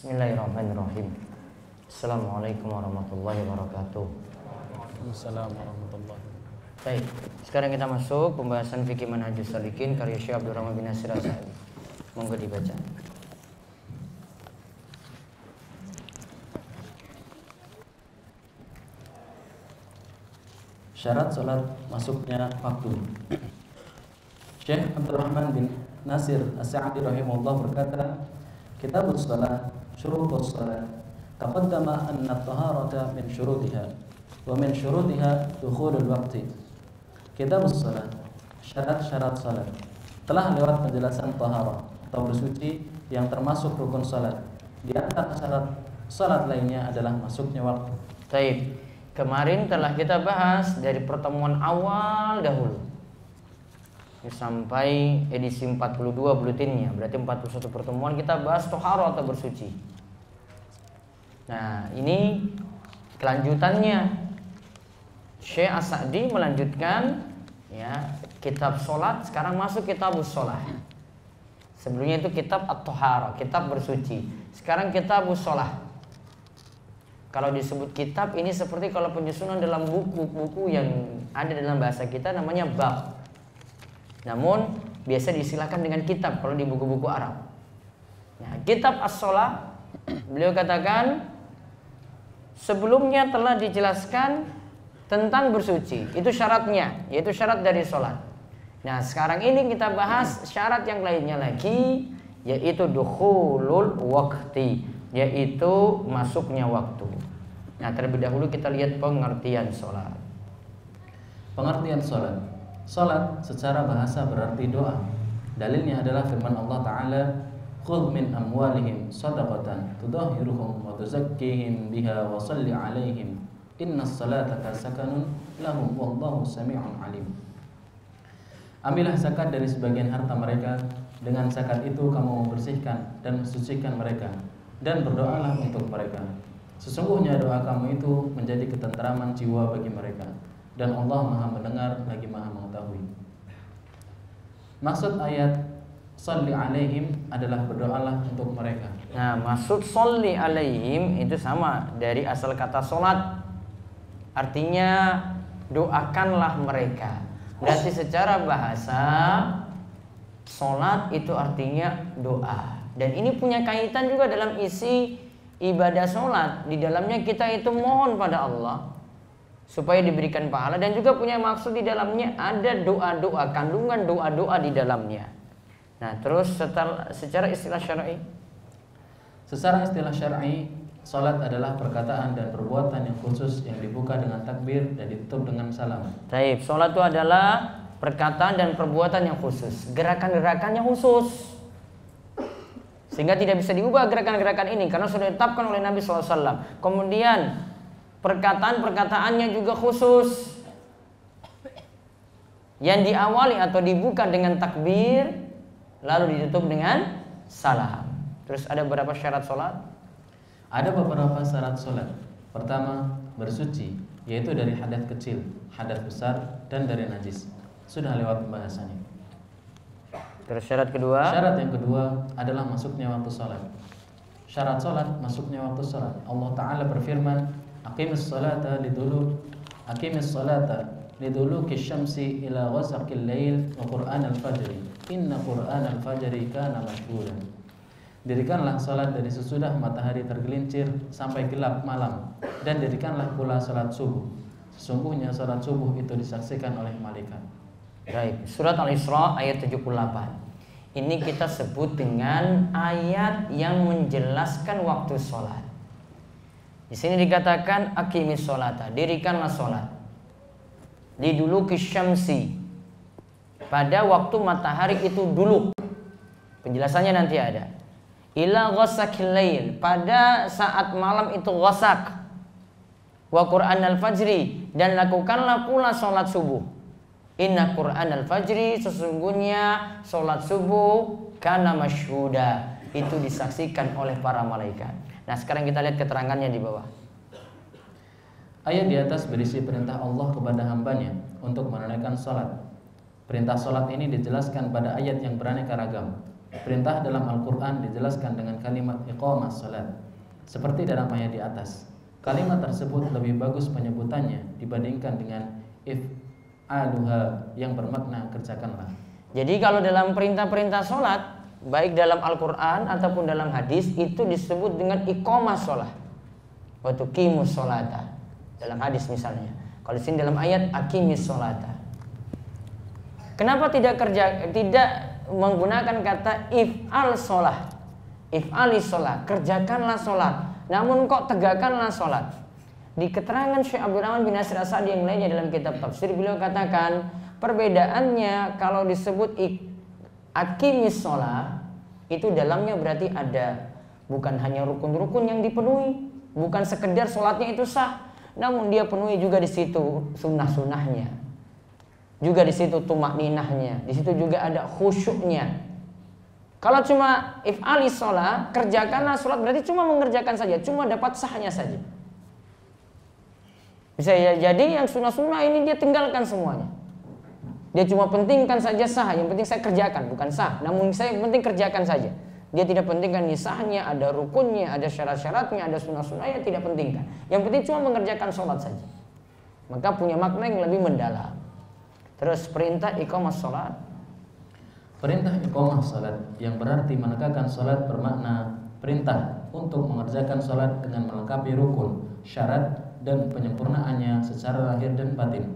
Bismillahirrahmanirrahim. Assalamualaikum warahmatullahi wabarakatuh. Waalaikumsalam warahmatullahi wabarakatuh. Baik, sekarang kita masuk pembahasan fikih manhajus salikin karya Syekh Abdul Rahman bin Nasir As-Sa'di. Monggo dibaca. Syarat salat masuknya waktu. Syekh Abdul Rahman bin Nasir As-Sa'di rahimahullah berkata, Kitabus Shalah, Syurutus Shalah, taqaddama anna at-taharata min syurutiha wa min syurutiha dukhulul waqti. Kitabus Shalah, syarat-syarat salat. Telah lewat penjelasan taharah atau bersuci yang termasuk rukun salat. Di antara syarat salat lainnya adalah masuknya waktu. Baik, kemarin telah kita bahas dari pertemuan awal dahulu sampai edisi 42 buletinnya, berarti 41 pertemuan kita bahas toharo atau bersuci. Nah, ini kelanjutannya. Syekh As-Sa'di melanjutkan ya, kitab sholat, sekarang masuk kitabus sholat. Sebelumnya itu kitab at-toharo, kitab bersuci. Sekarang kitabus sholat. Kalau disebut kitab ini seperti kalau penyusunan dalam buku-buku yang ada dalam bahasa kita namanya bab. Namun biasa disilakan dengan kitab kalau di buku-buku Arab. Nah, kitab as-sholah, beliau katakan sebelumnya telah dijelaskan tentang bersuci. Itu syaratnya, yaitu syarat dari sholat. Nah, sekarang ini kita bahas syarat yang lainnya lagi, yaitu dukhulul waqti, yaitu masuknya waktu. Nah, terlebih dahulu kita lihat pengertian sholat. Pengertian sholat. Sholat secara bahasa berarti doa. Dalilnya adalah firman Allah Ta'ala, khudh min amwalihim sadaqatan tudahhiruhum wa tuzakkihim biha wa salli alaihim innas salataka sakanun lahum wallahu sami'un alim. Ambillah zakat dari sebagian harta mereka, dengan zakat itu kamu membersihkan dan mensucikan mereka, dan berdoalah untuk mereka. Sesungguhnya doa kamu itu menjadi ketenteraman jiwa bagi mereka, dan Allah Maha mendengar lagi Maha mengetahui. Maksud ayat sholli alaihim adalah berdoalah untuk mereka. Nah, maksud sholli alaihim itu sama dari asal kata sholat, artinya doakanlah mereka. Berarti secara bahasa sholat itu artinya doa. Dan ini punya kaitan juga dalam isi ibadah sholat. Di dalamnya kita itu mohon pada Allah supaya diberikan pahala, dan juga punya maksud di dalamnya ada doa-doa, kandungan doa-doa di dalamnya. Nah, terus secara istilah syar'i. Secara istilah syar'i, salat adalah perkataan dan perbuatan yang khusus yang dibuka dengan takbir dan ditutup dengan salam. Taib, salat itu adalah perkataan dan perbuatan yang khusus, gerakan-gerakan yang khusus, sehingga tidak bisa diubah gerakan-gerakan ini karena sudah ditetapkan oleh Nabi SAW. Kemudian perkataan-perkataannya juga khusus, yang diawali atau dibuka dengan takbir lalu ditutup dengan salam. Terus ada berapa syarat sholat? Ada beberapa syarat sholat. Pertama, bersuci, yaitu dari hadas kecil, hadas besar, dan dari najis. Sudah lewat pembahasannya. Terus syarat kedua? Syarat yang kedua adalah masuknya waktu sholat. Syarat sholat masuknya waktu sholat. Allah Ta'ala berfirman, Aqimis salata liduluki syamsi ila ghasaqil lail wa qur'an al-fajri inna qur'an al-fajri kana mashhuda. Dirikanlah salat dari sesudah matahari tergelincir sampai gelap malam, dan dirikanlah pula salat subuh. Sesungguhnya salat subuh itu disaksikan oleh malaikat. Baik, surat Al-Isra ayat 78. Ini kita sebut dengan ayat yang menjelaskan waktu sholat. Di sini dikatakan aqimis sholata, dirikanlah sholat. Liduluki syamsi, pada waktu matahari itu dulu. Penjelasannya nanti ada. Ila ghasaqil lail, pada saat malam itu ghasak. Wa Qur'an al-fajri, dan lakukanlah pula sholat subuh. Inna Qur'an al-fajri, sesungguhnya sholat subuh kana masyhuda, itu disaksikan oleh para malaikat. Nah, sekarang kita lihat keterangannya di bawah. Ayat di atas berisi perintah Allah kepada hambanya untuk menunaikan sholat. Perintah sholat ini dijelaskan pada ayat yang beraneka ragam. Perintah dalam Al-Quran dijelaskan dengan kalimat iqamas salat, seperti dalam ayat di atas. Kalimat tersebut lebih bagus penyebutannya dibandingkan dengan if'aluha yang bermakna kerjakanlah. Jadi kalau dalam perintah-perintah sholat, baik dalam Al-Quran ataupun dalam hadis, itu disebut dengan iqamas sholat, wa tuqimus sholata. Dalam hadis misalnya. Kalau di sini dalam ayat aqimis sholata. Kenapa tidak menggunakan kata if'al sholat, if'ali sholat, kerjakanlah sholat, namun kok tegakkanlah sholat? Di keterangan Syekh Abdul Rahman bin Nasir As-Sa'di yang lainnya dalam kitab tafsir, beliau katakan perbedaannya kalau disebut aqimis sholat, itu dalamnya berarti ada bukan hanya rukun-rukun yang dipenuhi, bukan sekedar sholatnya itu sah, namun dia penuhi juga di situ sunnah-sunnahnya. Juga di situ tumakninahnya, di situ juga ada khusyuknya. Kalau cuma if'ali sholat, kerjakanlah sholat, berarti cuma mengerjakan saja, cuma dapat sahnya saja. Bisa ya, jadi yang sunnah-sunnah ini dia tinggalkan semuanya. Dia cuma pentingkan saja sah, yang penting saya kerjakan, bukan sah, namun saya penting kerjakan saja. Dia tidak pentingkan nisahnya, ada rukunnya, ada syarat-syaratnya, ada sunnah-sunnahnya, tidak pentingkan. Yang penting cuma mengerjakan sholat saja. Maka punya makna yang lebih mendalam. Terus perintah iqamah sholat. Perintah iqamah sholat yang berarti menegakkan sholat bermakna perintah untuk mengerjakan sholat dengan melengkapi rukun, syarat, dan penyempurnaannya secara lahir dan batin.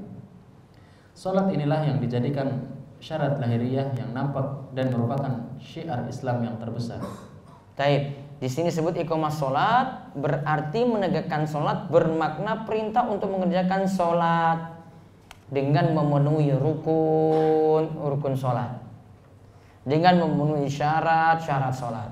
Sholat inilah yang dijadikan syarat lahiriah yang nampak dan merupakan syiar Islam yang terbesar. Taib. Di sini sebut iqamah sholat berarti menegakkan sholat, bermakna perintah untuk mengerjakan sholat dengan memenuhi rukun sholat, dengan memenuhi syarat sholat,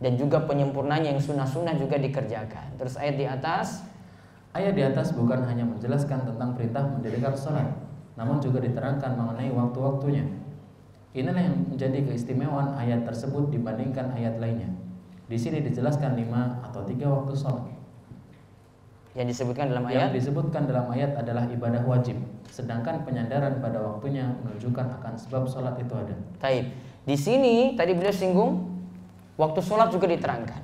dan juga penyempurnanya yang sunnah-sunnah juga dikerjakan. Terus ayat di atas bukan hanya menjelaskan tentang perintah mendirikan sholat, namun juga diterangkan mengenai waktu-waktunya. Inilah yang menjadi keistimewaan ayat tersebut dibandingkan ayat lainnya. Di sini dijelaskan 5 atau 3 waktu sholat. Yang disebutkan dalam ayat adalah ibadah wajib, sedangkan penyandaran pada waktunya menunjukkan akan sebab sholat itu ada. Taib. Di sini tadi beliau singgung waktu sholat juga diterangkan.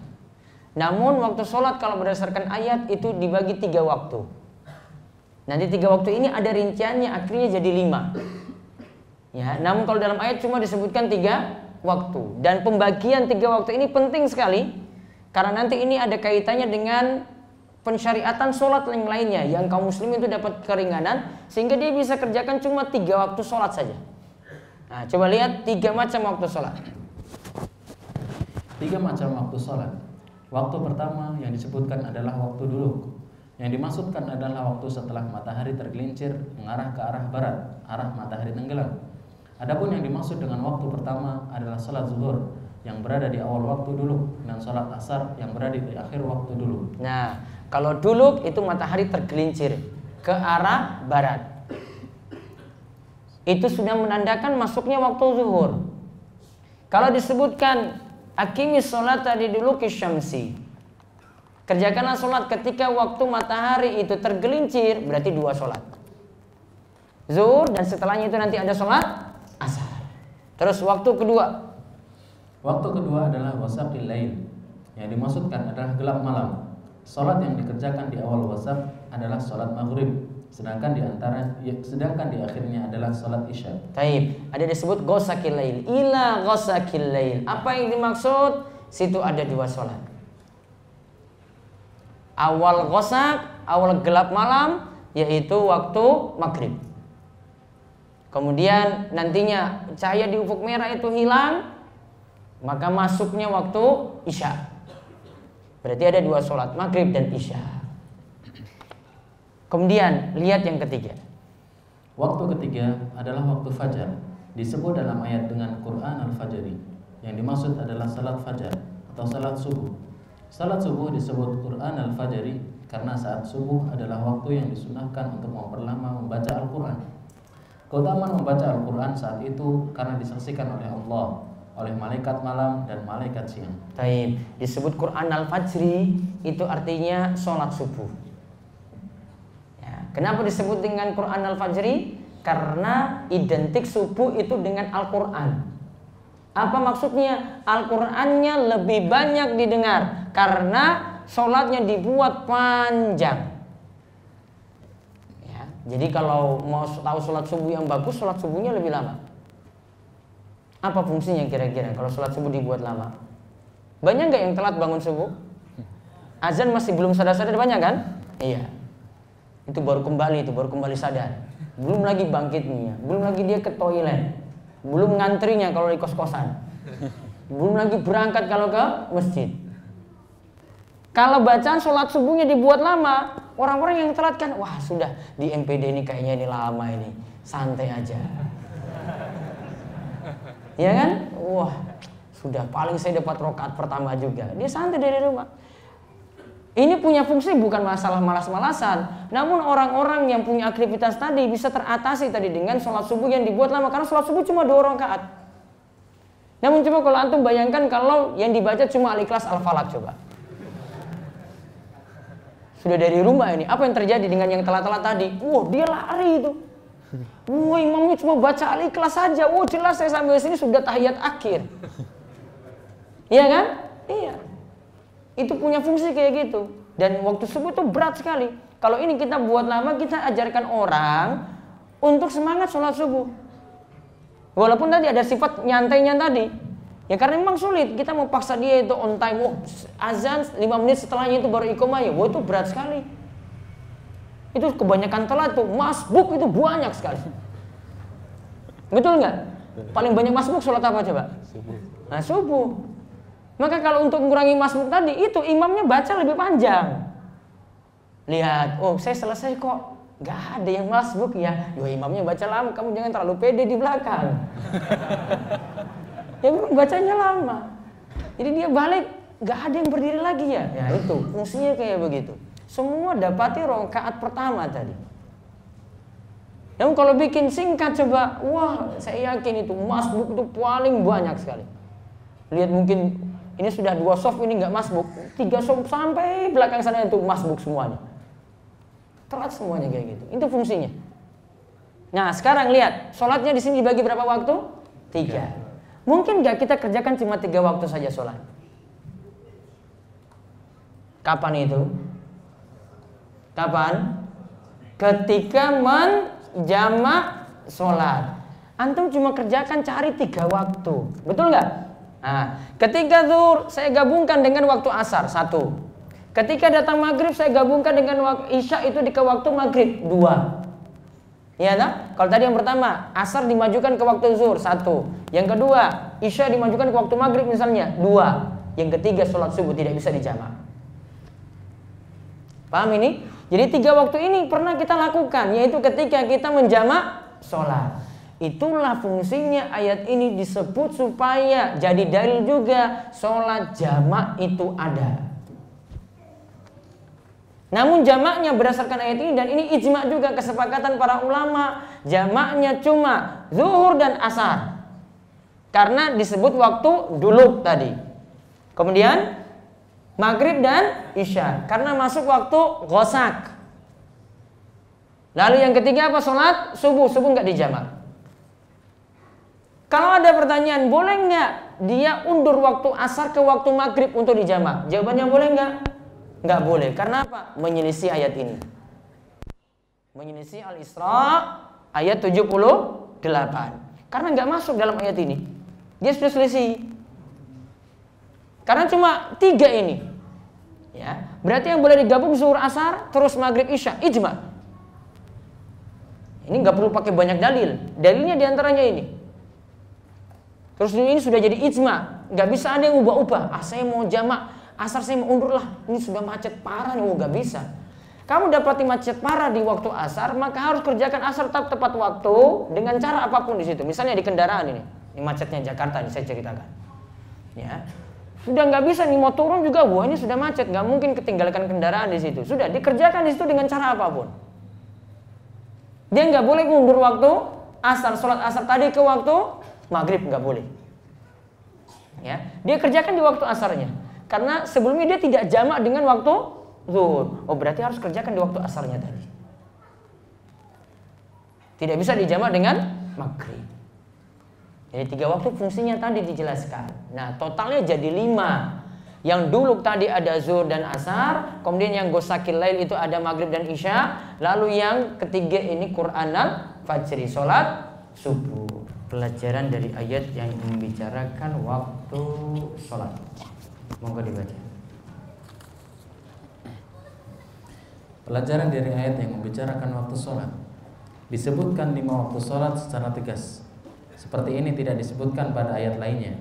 Namun waktu sholat kalau berdasarkan ayat itu dibagi 3 waktu. Nanti 3 waktu ini ada rinciannya, akhirnya jadi 5. Ya, namun kalau dalam ayat cuma disebutkan 3 waktu. Dan pembagian 3 waktu ini penting sekali, karena nanti ini ada kaitannya dengan pensyariatan sholat yang lainnya, yang kaum muslimin itu dapat keringanan sehingga dia bisa kerjakan cuma 3 waktu sholat saja. Nah, coba lihat 3 macam waktu sholat. 3 macam waktu sholat. Waktu pertama yang disebutkan adalah waktu dulu. Yang dimaksudkan adalah waktu setelah matahari tergelincir mengarah ke arah barat, arah matahari tenggelam. Adapun yang dimaksud dengan waktu pertama adalah sholat zuhur yang berada di awal waktu dulu, dan sholat asar yang berada di akhir waktu dulu. Nah, kalau dulu itu matahari tergelincir ke arah barat, itu sudah menandakan masuknya waktu zuhur. Kalau disebutkan aqimis sholata liduluki syamsi, kerjakanlah sholat ketika waktu matahari itu tergelincir, berarti 2 sholat, zuhur, dan setelahnya itu nanti ada sholat asar. Terus waktu kedua adalah wasaqil lail. Yang dimaksudkan adalah gelap malam. Sholat yang dikerjakan di awal wasaq adalah sholat maghrib, sedangkan di akhirnya adalah sholat isya. Taib. Ada disebut ghasaqil lail, ila ghasaqil lail. Apa yang dimaksud? Situ ada 2 sholat. Awal ghasaq, awal gelap malam, yaitu waktu maghrib. Kemudian nantinya cahaya di ufuk merah itu hilang, maka masuknya waktu isya. Berarti ada 2 sholat, maghrib dan isya. Kemudian lihat yang ketiga. Waktu ketiga adalah waktu fajar. Disebut dalam ayat dengan Quran al-Fajri. Yang dimaksud adalah salat fajar atau salat subuh. Salat subuh disebut Quran al-Fajri karena saat subuh adalah waktu yang disunahkan untuk memperlama membaca Al-Quran. Keutamaan membaca Al-Quran saat itu karena disaksikan oleh Allah, oleh malaikat malam dan malaikat siang. Taib. Disebut Quran al-Fajri itu artinya sholat subuh. Ya. Kenapa disebut dengan Quran al-Fajri? Karena identik subuh itu dengan Al-Quran. Apa maksudnya? Al-Qur'annya lebih banyak didengar karena sholatnya dibuat panjang. Ya, jadi kalau mau tahu sholat subuh yang bagus, sholat subuhnya lebih lama. Apa fungsinya kira-kira kalau sholat subuh dibuat lama? Banyak nggak yang telat bangun subuh? Azan masih belum sadar-sadar banyak kan? Iya. Itu baru kembali sadar. Belum lagi bangkitnya, belum lagi dia ke toilet, belum ngantrinya kalau di kos-kosan, belum lagi berangkat kalau ke masjid. Kalau bacaan sholat subuhnya dibuat lama, orang-orang yang telat kan, wah sudah di MPD ini kayaknya ini lama ini, santai aja. Ya kan? Wah sudah paling saya dapat rakaat pertama juga, dia santai dari rumah. Ini punya fungsi bukan masalah malas-malasan, namun orang-orang yang punya aktivitas tadi bisa teratasi tadi dengan sholat subuh yang dibuat lama, karena sholat subuh cuma 2 rakaat. Namun coba kalau antum bayangkan kalau yang dibaca cuma Al-Ikhlas Al-Falaq, coba. Sudah dari rumah ini, apa yang terjadi dengan yang telat-telat tadi? Wah, dia lari itu. Wah, imamnya cuma baca Al-Ikhlas saja. Wah, jelas saya sampai sini sudah tahiyat akhir. Iya kan? Iya. Itu punya fungsi kayak gitu. Dan waktu subuh itu berat sekali. Kalau ini kita buat lama, kita ajarkan orang untuk semangat sholat subuh. Walaupun tadi ada sifat nyantainya tadi. Ya karena memang sulit. Kita mau paksa dia itu on time. Wah, azan 5 menit setelahnya itu baru iqomah ya. Wah, itu berat sekali. Itu kebanyakan telat tuh. Masbuk itu banyak sekali. Betul nggak? Paling banyak masbuk sholat apa coba? Nah, subuh. Maka kalau untuk mengurangi masbuk tadi, itu imamnya baca lebih panjang. Lihat, oh saya selesai kok. Gak ada yang masbuk ya. Yo, imamnya baca lama, kamu jangan terlalu pede di belakang. Ya memang bacanya lama. Jadi dia balik, gak ada yang berdiri lagi ya. Ya itu, fungsinya kayak begitu. Semua dapati rakaat pertama tadi. Namun kalau bikin singkat coba, wah saya yakin itu masbuk itu paling banyak sekali. Lihat mungkin ini sudah 2 soft, ini nggak masbuk, 3 soft sampai belakang sana itu masbuk semuanya. Telat semuanya kayak gitu. Itu fungsinya. Nah sekarang lihat, sholatnya di sini dibagi berapa waktu? 3. Mungkin nggak kita kerjakan cuma 3 waktu saja sholat? Kapan itu? Kapan? Ketika menjamak sholat. Antum cuma kerjakan cari 3 waktu, betul nggak? Nah, ketika zuhur saya gabungkan dengan waktu asar 1. Ketika datang maghrib saya gabungkan dengan waktu isya itu di ke waktu maghrib 2. Ya nah? Kalau tadi yang pertama asar dimajukan ke waktu zuhur 1. Yang kedua isya dimajukan ke waktu maghrib misalnya 2. Yang ketiga sholat subuh tidak bisa dijamak. Paham ini? Jadi 3 waktu ini pernah kita lakukan, yaitu ketika kita menjamak sholat. Itulah fungsinya ayat ini disebut supaya jadi dalil juga sholat jamak itu ada. Namun jamaknya berdasarkan ayat ini, dan ini ijma juga kesepakatan para ulama, jamaknya cuma zuhur dan asar. Karena disebut waktu duluk tadi. Kemudian maghrib dan isya karena masuk waktu ghosak. Lalu yang ketiga apa? Sholat subuh. Subuh nggak dijamak. Kalau ada pertanyaan, boleh nggak dia undur waktu asar ke waktu maghrib untuk dijamak? Jawabannya boleh nggak? Nggak boleh. Karena apa? Menyelisih ayat ini. Menyelisih Al-Isra ayat 78. Karena nggak masuk dalam ayat ini. Dia sudah selisih. Karena cuma 3 ini. Ya, berarti yang boleh digabung zuhur asar terus maghrib isya, ijma. Ini nggak perlu pakai banyak dalil. Dalilnya diantaranya ini. Terus ini sudah jadi ijma, nggak bisa ada yang ubah-ubah. Saya mau jamak, asar saya mau undur lah. Ini sudah macet parah nih, nggak bisa. Kamu dapati macet parah di waktu asar, maka harus kerjakan asar tepat waktu dengan cara apapun di situ. Misalnya di kendaraan ini macetnya Jakarta, ini saya ceritakan. Ya, sudah nggak bisa nih mau turun juga, wah ini sudah macet, nggak mungkin ketinggalkan kendaraan di situ. Sudah dikerjakan di situ dengan cara apapun. Dia nggak boleh mundur waktu asar, sholat asar tadi ke waktu maghrib nggak boleh. Ya, dia kerjakan di waktu asarnya. Karena sebelumnya dia tidak jamak dengan waktu zuhur. Oh berarti harus kerjakan di waktu asarnya tadi. Tidak bisa dijamak dengan maghrib. Jadi 3 waktu fungsinya tadi dijelaskan. Nah, totalnya jadi 5. Yang dulu tadi ada zuhur dan asar, kemudian yang ghosaqil lail itu ada maghrib dan isya, lalu yang ketiga ini Quran al-fajri, salat subuh. Pelajaran dari ayat yang membicarakan waktu salat. Monggo dibaca. Pelajaran dari ayat yang membicarakan waktu salat. Disebutkan 5 waktu salat secara tegas. Seperti ini tidak disebutkan pada ayat lainnya.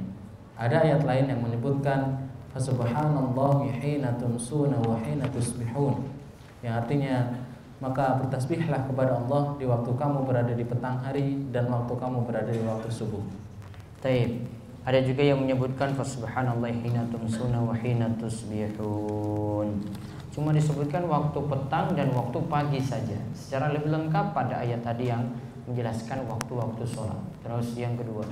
Ada ayat lain yang menyebutkan Fasubhanallahi hina tumsuna wa hina tusbihun, yang artinya maka bertasbihlah kepada Allah di waktu kamu berada di petang hari dan waktu kamu berada di waktu subuh. Taib. Ada juga yang menyebutkan Fasubhanallahi hina tumsuna wa hina tusbihun. Cuma disebutkan waktu petang dan waktu pagi saja. Secara lebih lengkap pada ayat tadi yang menjelaskan waktu-waktu sholat. Terus yang kedua,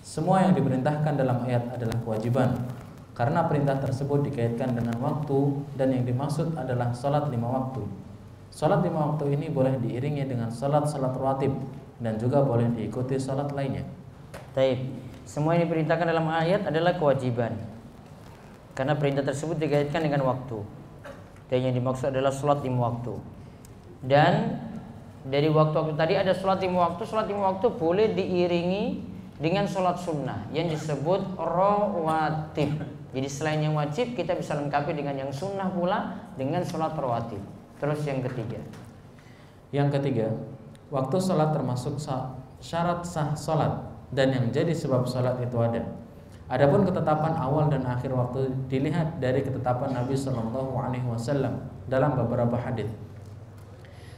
semua yang diperintahkan dalam ayat adalah kewajiban, karena perintah tersebut dikaitkan dengan waktu dan yang dimaksud adalah salat 5 waktu. Salat 5 waktu ini boleh diiringi dengan salat-salat rawatib dan juga boleh diikuti salat lainnya. Taib. Semua yang diperintahkan dalam ayat adalah kewajiban, karena perintah tersebut dikaitkan dengan waktu. Dan yang dimaksud adalah salat 5 waktu. Dan dari waktu-waktu tadi ada salat 5 waktu. Salat 5 waktu boleh diiringi dengan sholat sunnah yang disebut rawatib. Jadi selain yang wajib kita bisa lengkapi dengan yang sunnah pula dengan sholat rawatib. Terus yang ketiga, waktu sholat termasuk syarat sah sholat dan yang jadi sebab sholat itu ada. Adapun ketetapan awal dan akhir waktu dilihat dari ketetapan Nabi Shallallahu Alaihi Wasallam dalam beberapa hadis.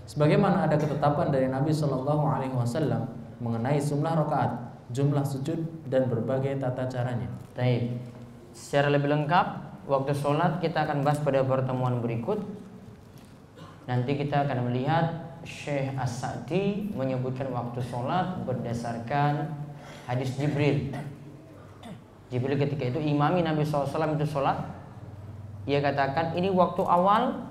Sebagaimana ada ketetapan dari Nabi Shallallahu Alaihi Wasallam mengenai jumlah rakaat, jumlah sujud dan berbagai tata caranya. Baik. Secara lebih lengkap waktu sholat kita akan bahas pada pertemuan berikut. Nanti kita akan melihat Syekh As-Sa'di menyebutkan waktu sholat berdasarkan hadis Jibril. Jibril ketika itu imami Nabi SAW itu sholat, ia katakan ini waktu awal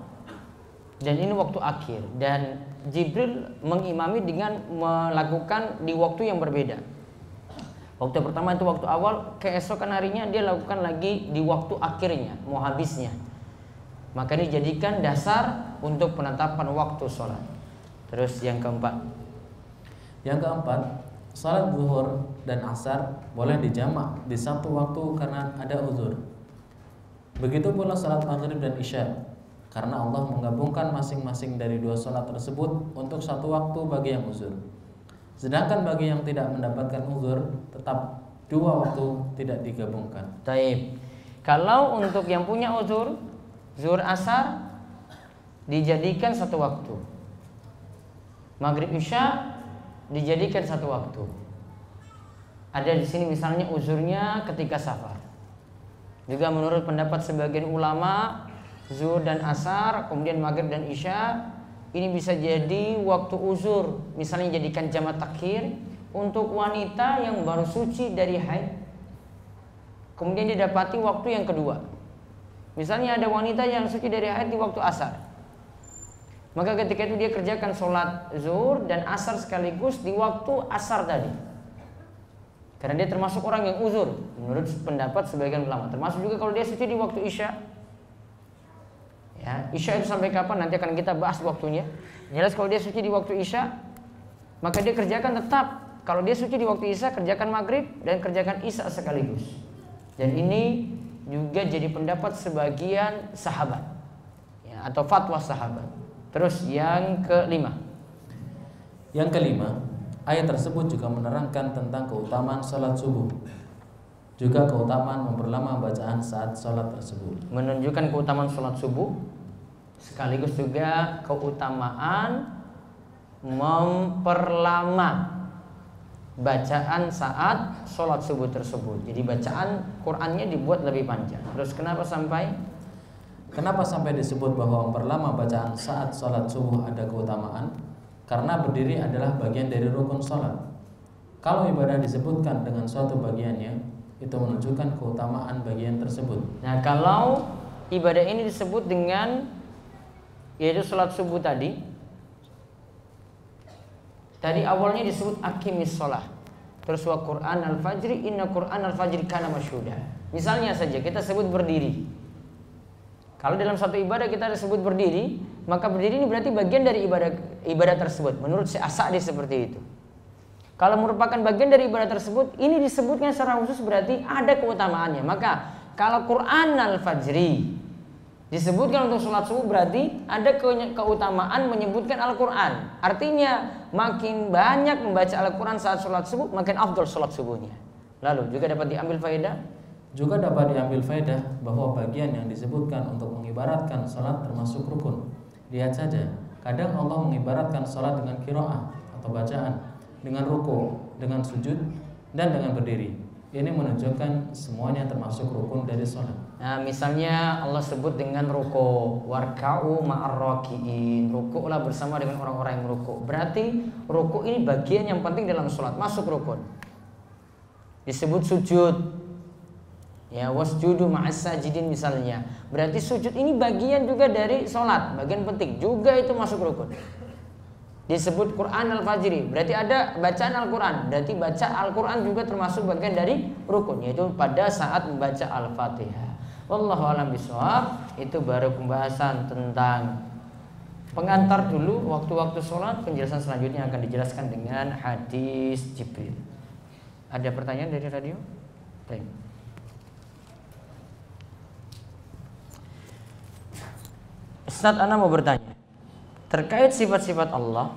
dan ini waktu akhir. Dan Jibril mengimami dengan melakukan di waktu yang berbeda. Waktu pertama itu waktu awal, keesokan harinya dia lakukan lagi di waktu akhirnya, mau habisnya. Maka ini dijadikan dasar untuk penetapan waktu sholat. Terus yang keempat, salat zuhur dan asar boleh dijamak di satu waktu karena ada uzur. Begitu pula salat maghrib dan isya, karena Allah menggabungkan masing-masing dari 2 salat tersebut untuk satu waktu bagi yang uzur. Sedangkan bagi yang tidak mendapatkan uzur, tetap 2 waktu tidak digabungkan. Taib. Kalau untuk yang punya uzur, zuhur asar dijadikan satu waktu. Maghrib isya dijadikan satu waktu. Ada di sini misalnya uzurnya ketika safar. Juga menurut pendapat sebagian ulama, zuhur dan asar, kemudian maghrib dan isya ini bisa jadi waktu uzur, misalnya jadikan jamak takhir untuk wanita yang baru suci dari haid, kemudian didapati waktu yang kedua. Misalnya ada wanita yang suci dari haid di waktu asar, maka ketika itu dia kerjakan sholat zuhur dan asar sekaligus di waktu asar tadi, karena dia termasuk orang yang uzur menurut pendapat sebagian ulama. Termasuk juga kalau dia suci di waktu isya. Ya, isya itu sampai kapan nanti akan kita bahas waktunya. Jelas kalau dia suci di waktu isya, maka dia kerjakan tetap. Kalau dia suci di waktu isya, kerjakan maghrib dan kerjakan isya sekaligus. Dan ini juga jadi pendapat sebagian sahabat, ya, atau fatwa sahabat. Terus yang kelima, ayat tersebut juga menerangkan tentang keutamaan salat subuh, juga keutamaan memperlama bacaan saat salat tersebut. Menunjukkan keutamaan salat subuh, sekaligus juga keutamaan memperlama bacaan saat sholat subuh tersebut. Jadi bacaan Qur'annya dibuat lebih panjang. Terus kenapa sampai disebut bahwa memperlama bacaan saat sholat subuh ada keutamaan? Karena berdiri adalah bagian dari rukun sholat. Kalau ibadah disebutkan dengan suatu bagiannya, itu menunjukkan keutamaan bagian tersebut. Nah, kalau ibadah ini disebut dengan yaitu sholat subuh tadi awalnya disebut aqimis sholah. Terus wa Qur'an al-fajri, inna Qur'an al-fajri kana masyhuda. Misalnya saja kita sebut berdiri. Kalau dalam satu ibadah kita sebut berdiri, maka berdiri ini berarti bagian dari ibadah tersebut. Menurut Syekh As-Sa'di seperti itu. Kalau merupakan bagian dari ibadah tersebut, ini disebutkan secara khusus berarti ada keutamaannya. Maka kalau Qur'an al-fajri disebutkan untuk sholat subuh berarti ada keutamaan menyebutkan Al-Quran. Artinya makin banyak membaca Al-Quran saat sholat subuh, makin afdal sholat subuhnya. Lalu juga dapat diambil faedah. Juga dapat diambil faedah bahwa bagian yang disebutkan untuk mengibaratkan sholat termasuk rukun. Lihat saja, kadang Allah mengibaratkan sholat dengan qiraah atau bacaan, dengan ruku, dengan sujud, dan dengan berdiri. Ini menunjukkan semuanya termasuk rukun dari sholat. Nah, misalnya Allah sebut dengan ruku, warka'u ma'ar raki'in, ruku'lah bersama dengan orang-orang yang ruku. Berarti ruku ini bagian yang penting dalam sholat, masuk rukun. Disebut sujud, ya wasjudu ma'as sajidin misalnya. Berarti sujud ini bagian juga dari sholat, bagian penting, juga itu masuk rukun. Disebut Quran al-fajri, berarti ada bacaan Al-Quran, berarti baca Al-Quran juga termasuk bagian dari rukun, yaitu pada saat membaca Al-Fatihah. Wallahu a'lam bishawab. Itu baru pembahasan tentang pengantar dulu waktu-waktu sholat. Penjelasan selanjutnya akan dijelaskan dengan hadis Jibril. Ada pertanyaan dari radio? Baik. Ustaz, ana mau bertanya terkait sifat-sifat Allah.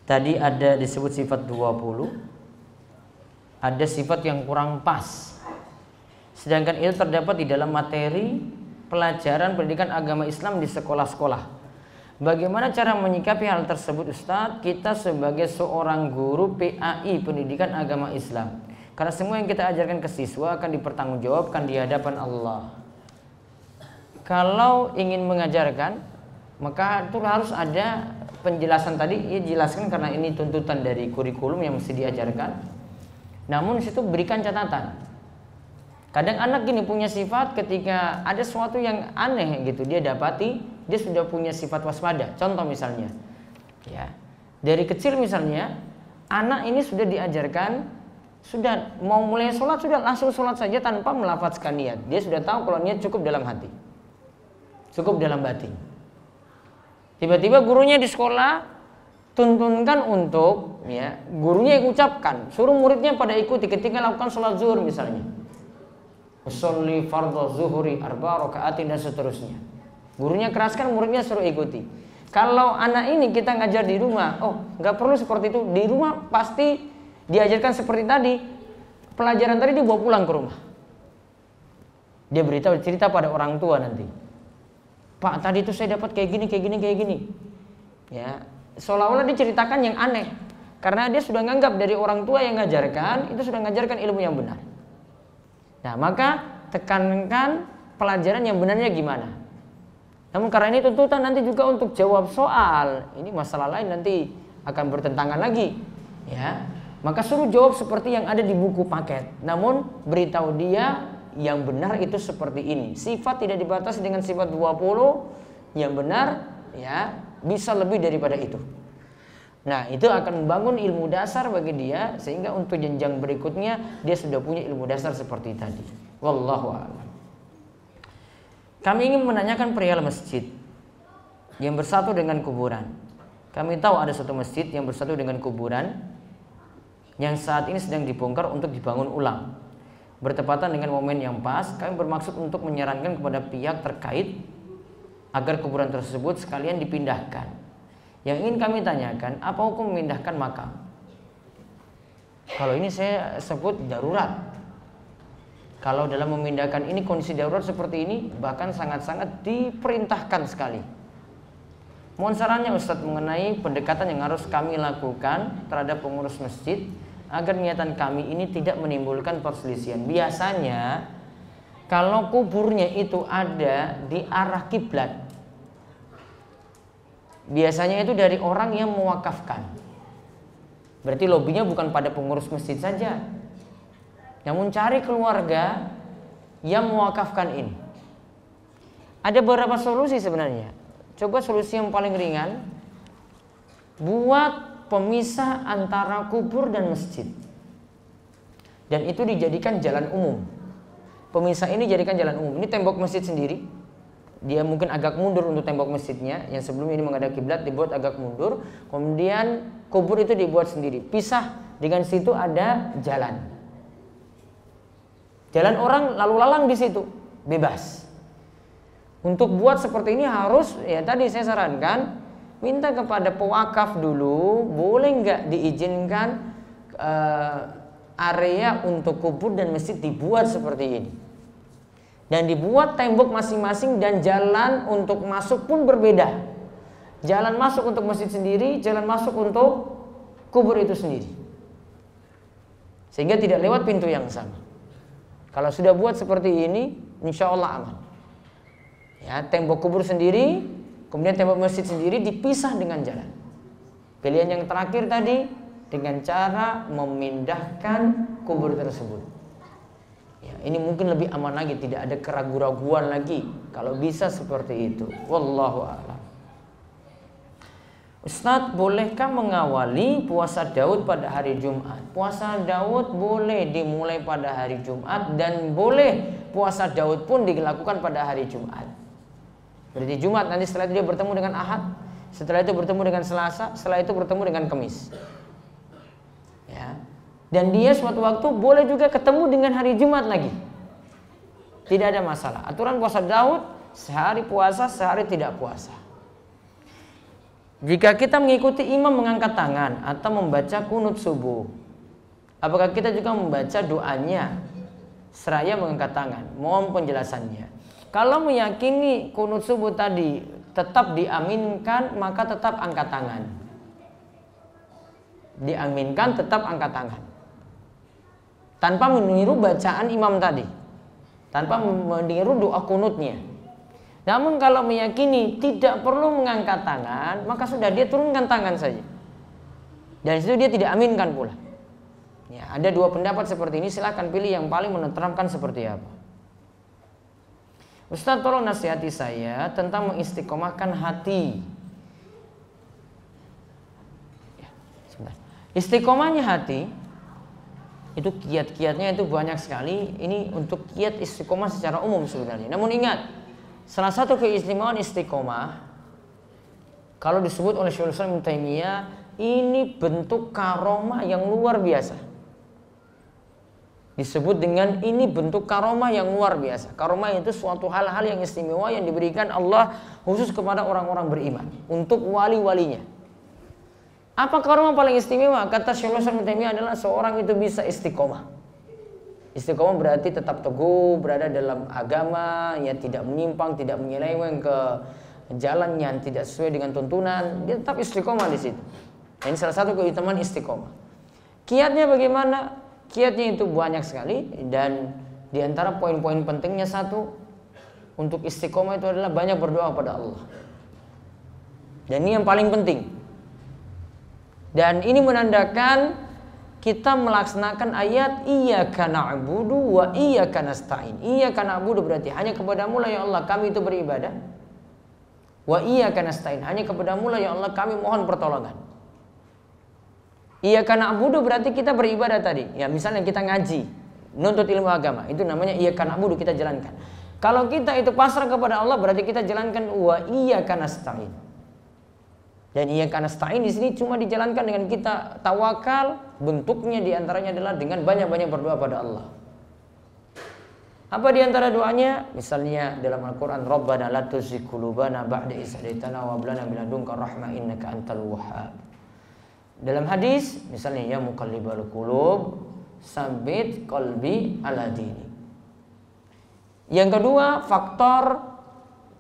Tadi ada disebut sifat 20, ada sifat yang kurang pas. Sedangkan itu terdapat di dalam materi pelajaran pendidikan agama Islam di sekolah-sekolah. Bagaimana cara menyikapi hal tersebut Ustaz? Kita sebagai seorang guru PAI pendidikan agama Islam, karena semua yang kita ajarkan ke siswa akan dipertanggungjawabkan di hadapan Allah. Kalau ingin mengajarkan, maka itu harus ada penjelasan tadi. Ia jelaskan karena ini tuntutan dari kurikulum yang mesti diajarkan. Namun situ berikan catatan. Kadang anak gini punya sifat ketika ada sesuatu yang aneh gitu dia dapati, dia sudah punya sifat waspada. Contoh misalnya, ya dari kecil misalnya anak ini sudah diajarkan, sudah mau mulai sholat sudah langsung sholat saja tanpa melafazkan niat. Dia sudah tahu kalau niat cukup dalam hati, cukup dalam batin. Tiba-tiba gurunya di sekolah tuntunkan untuk, ya, gurunya yang ucapkan, suruh muridnya pada ikuti ketika lakukan sholat zuhur misalnya. Usolli fardhu zuhuri arba rakaatin dan seterusnya. Gurunya keraskan, muridnya suruh ikuti. Kalau anak ini kita ngajar di rumah, oh nggak perlu seperti itu. Di rumah pasti diajarkan seperti tadi. Pelajaran tadi dibawa pulang ke rumah. Dia beritahu cerita pada orang tua nanti. Pak, tadi itu saya dapat kayak gini. Ya, seolah-olah diceritakan yang aneh. Karena dia sudah nganggap dari orang tua yang ngajarkan, itu sudah ngajarkan ilmu yang benar. Nah, maka tekankan pelajaran yang benarnya gimana. Namun karena ini tuntutan nanti juga untuk jawab soal, ini masalah lain nanti akan bertentangan lagi. Ya, maka suruh jawab seperti yang ada di buku paket. Namun beritahu dia yang benar itu seperti ini. Sifat tidak dibatasi dengan sifat 20. Yang benar, ya, bisa lebih daripada itu. Nah, itu akan membangun ilmu dasar bagi dia sehingga untuk jenjang berikutnya dia sudah punya ilmu dasar seperti tadi. Wallahu a'lam. Kami ingin menanyakan perihal masjid yang bersatu dengan kuburan. Kami tahu ada satu masjid yang bersatu dengan kuburan yang saat ini sedang dibongkar untuk dibangun ulang. Bertepatan dengan momen yang pas, kami bermaksud untuk menyarankan kepada pihak terkait agar kuburan tersebut sekalian dipindahkan. Yang ingin kami tanyakan, apa hukum memindahkan makam? Kalau ini saya sebut darurat. Kalau dalam memindahkan ini kondisi darurat seperti ini, bahkan sangat-sangat diperintahkan sekali. Mohon sarannya Ustadz mengenai pendekatan yang harus kami lakukan terhadap pengurus masjid agar niatan kami ini tidak menimbulkan perselisihan. Biasanya kalau kuburnya itu ada di arah kiblat, biasanya itu dari orang yang mewakafkan. Berarti lobbynya bukan pada pengurus masjid saja, namun cari keluarga yang mewakafkan ini. Ada beberapa solusi sebenarnya. Coba solusi yang paling ringan, buat pemisah antara kubur dan masjid. Dan itu dijadikan jalan umum. Pemisah ini dijadikan jalan umum. Ini tembok masjid sendiri. Dia mungkin agak mundur untuk tembok masjidnya. Yang sebelumnya ini menghadap kiblat dibuat agak mundur. Kemudian kubur itu dibuat sendiri. Pisah dengan situ ada jalan. Jalan orang lalu lalang di situ. Bebas. Untuk buat seperti ini harus, ya tadi saya sarankan, minta kepada pewakaf dulu, boleh nggak diizinkan area untuk kubur dan masjid dibuat seperti ini. Dan dibuat tembok masing-masing dan jalan untuk masuk pun berbeda. Jalan masuk untuk masjid sendiri, jalan masuk untuk kubur itu sendiri. Sehingga tidak lewat pintu yang sama. Kalau sudah buat seperti ini, insya Allah aman. Ya, tembok kubur sendiri, kemudian tembok masjid sendiri dipisah dengan jalan. Pilihan yang terakhir tadi dengan cara memindahkan kubur tersebut. Ya, ini mungkin lebih aman lagi, tidak ada keraguan-raguan lagi kalau bisa seperti itu. Wallahu a'lam. Ustadz, bolehkah mengawali puasa Daud pada hari Jumat? Puasa Daud boleh dimulai pada hari Jumat dan boleh puasa Daud pun dilakukan pada hari Jumat. Berarti Jumat, nanti setelah itu dia bertemu dengan Ahad, setelah itu bertemu dengan Selasa, setelah itu bertemu dengan Kamis. Ya. Dan dia suatu waktu boleh juga ketemu dengan hari Jumat lagi. Tidak ada masalah. Aturan puasa Daud, sehari puasa, sehari tidak puasa. Jika kita mengikuti imam mengangkat tangan atau membaca kunut subuh, apakah kita juga membaca doanya seraya mengangkat tangan? Mohon penjelasannya. Kalau meyakini kunut subuh tadi tetap diaminkan, maka tetap angkat tangan. Diaminkan, tetap angkat tangan. Tanpa meniru bacaan imam tadi. Tanpa meniru doa kunutnya. Namun kalau meyakini tidak perlu mengangkat tangan, maka sudah dia turunkan tangan saja. Dan itu dia tidak aminkan pula. Ya, ada dua pendapat seperti ini, silahkan pilih yang paling menenteramkan seperti apa. Ustaz, tolong nasihati saya tentang mengistiqomahkan hati. Ya, sebentar. Istiqomahnya hati itu kiat-kiatnya itu banyak sekali. Ini untuk kiat istiqomah secara umum sebenarnya. Namun ingat, salah satu keistimewaan istiqomah, kalau disebut oleh Syekhul Islam Ibnu Taimiyah, ini bentuk karomah yang luar biasa. Disebut dengan ini bentuk karomah yang luar biasa. Karomah itu suatu hal-hal yang istimewa yang diberikan Allah khusus kepada orang-orang beriman, untuk wali-walinya. Apa karomah paling istimewa? Kata Syekhul Islam Ibnu Taimiyah adalah seorang itu bisa istiqomah. Istiqomah berarti tetap teguh berada dalam agama, ya tidak menyimpang, tidak menyeleweng ke jalan yang tidak sesuai dengan tuntunan. Dia tetap istiqomah di situ. Ini salah satu keutamaan istiqomah. Kiatnya bagaimana? Kiatnya itu banyak sekali, dan diantara poin-poin pentingnya satu, untuk istiqomah itu adalah banyak berdoa pada Allah. Dan ini yang paling penting. Dan ini menandakan kita melaksanakan ayat iyyaka na'budu wa iyyaka nasta'in. Iyyaka na'budu berarti hanya kepadamu lah ya Allah kami itu beribadah. Wa iyyaka nasta'in, hanya kepadamu lah ya Allah kami mohon pertolongan. Iyyaka na'budu berarti kita beribadah tadi. Ya, misalnya kita ngaji, nuntut ilmu agama, itu namanya iyyaka na'budu, kita jalankan. Kalau kita itu pasrah kepada Allah berarti kita jalankan wa iyyaka nasta'in. Dan iyyaka nasta'in di sini cuma dijalankan dengan kita tawakal, bentuknya diantaranya adalah dengan banyak-banyak berdoa pada Allah. Apa diantara doanya? Misalnya dalam Al-Quran, Rabbana la tuzigh qulubana ba'da idh hadaytana wa hab lana min ladunka rahmah innaka antal wahhab. Dalam hadis misalnya ya muqallibal qulub tsabbit qalbi ala dini. Yang kedua, faktor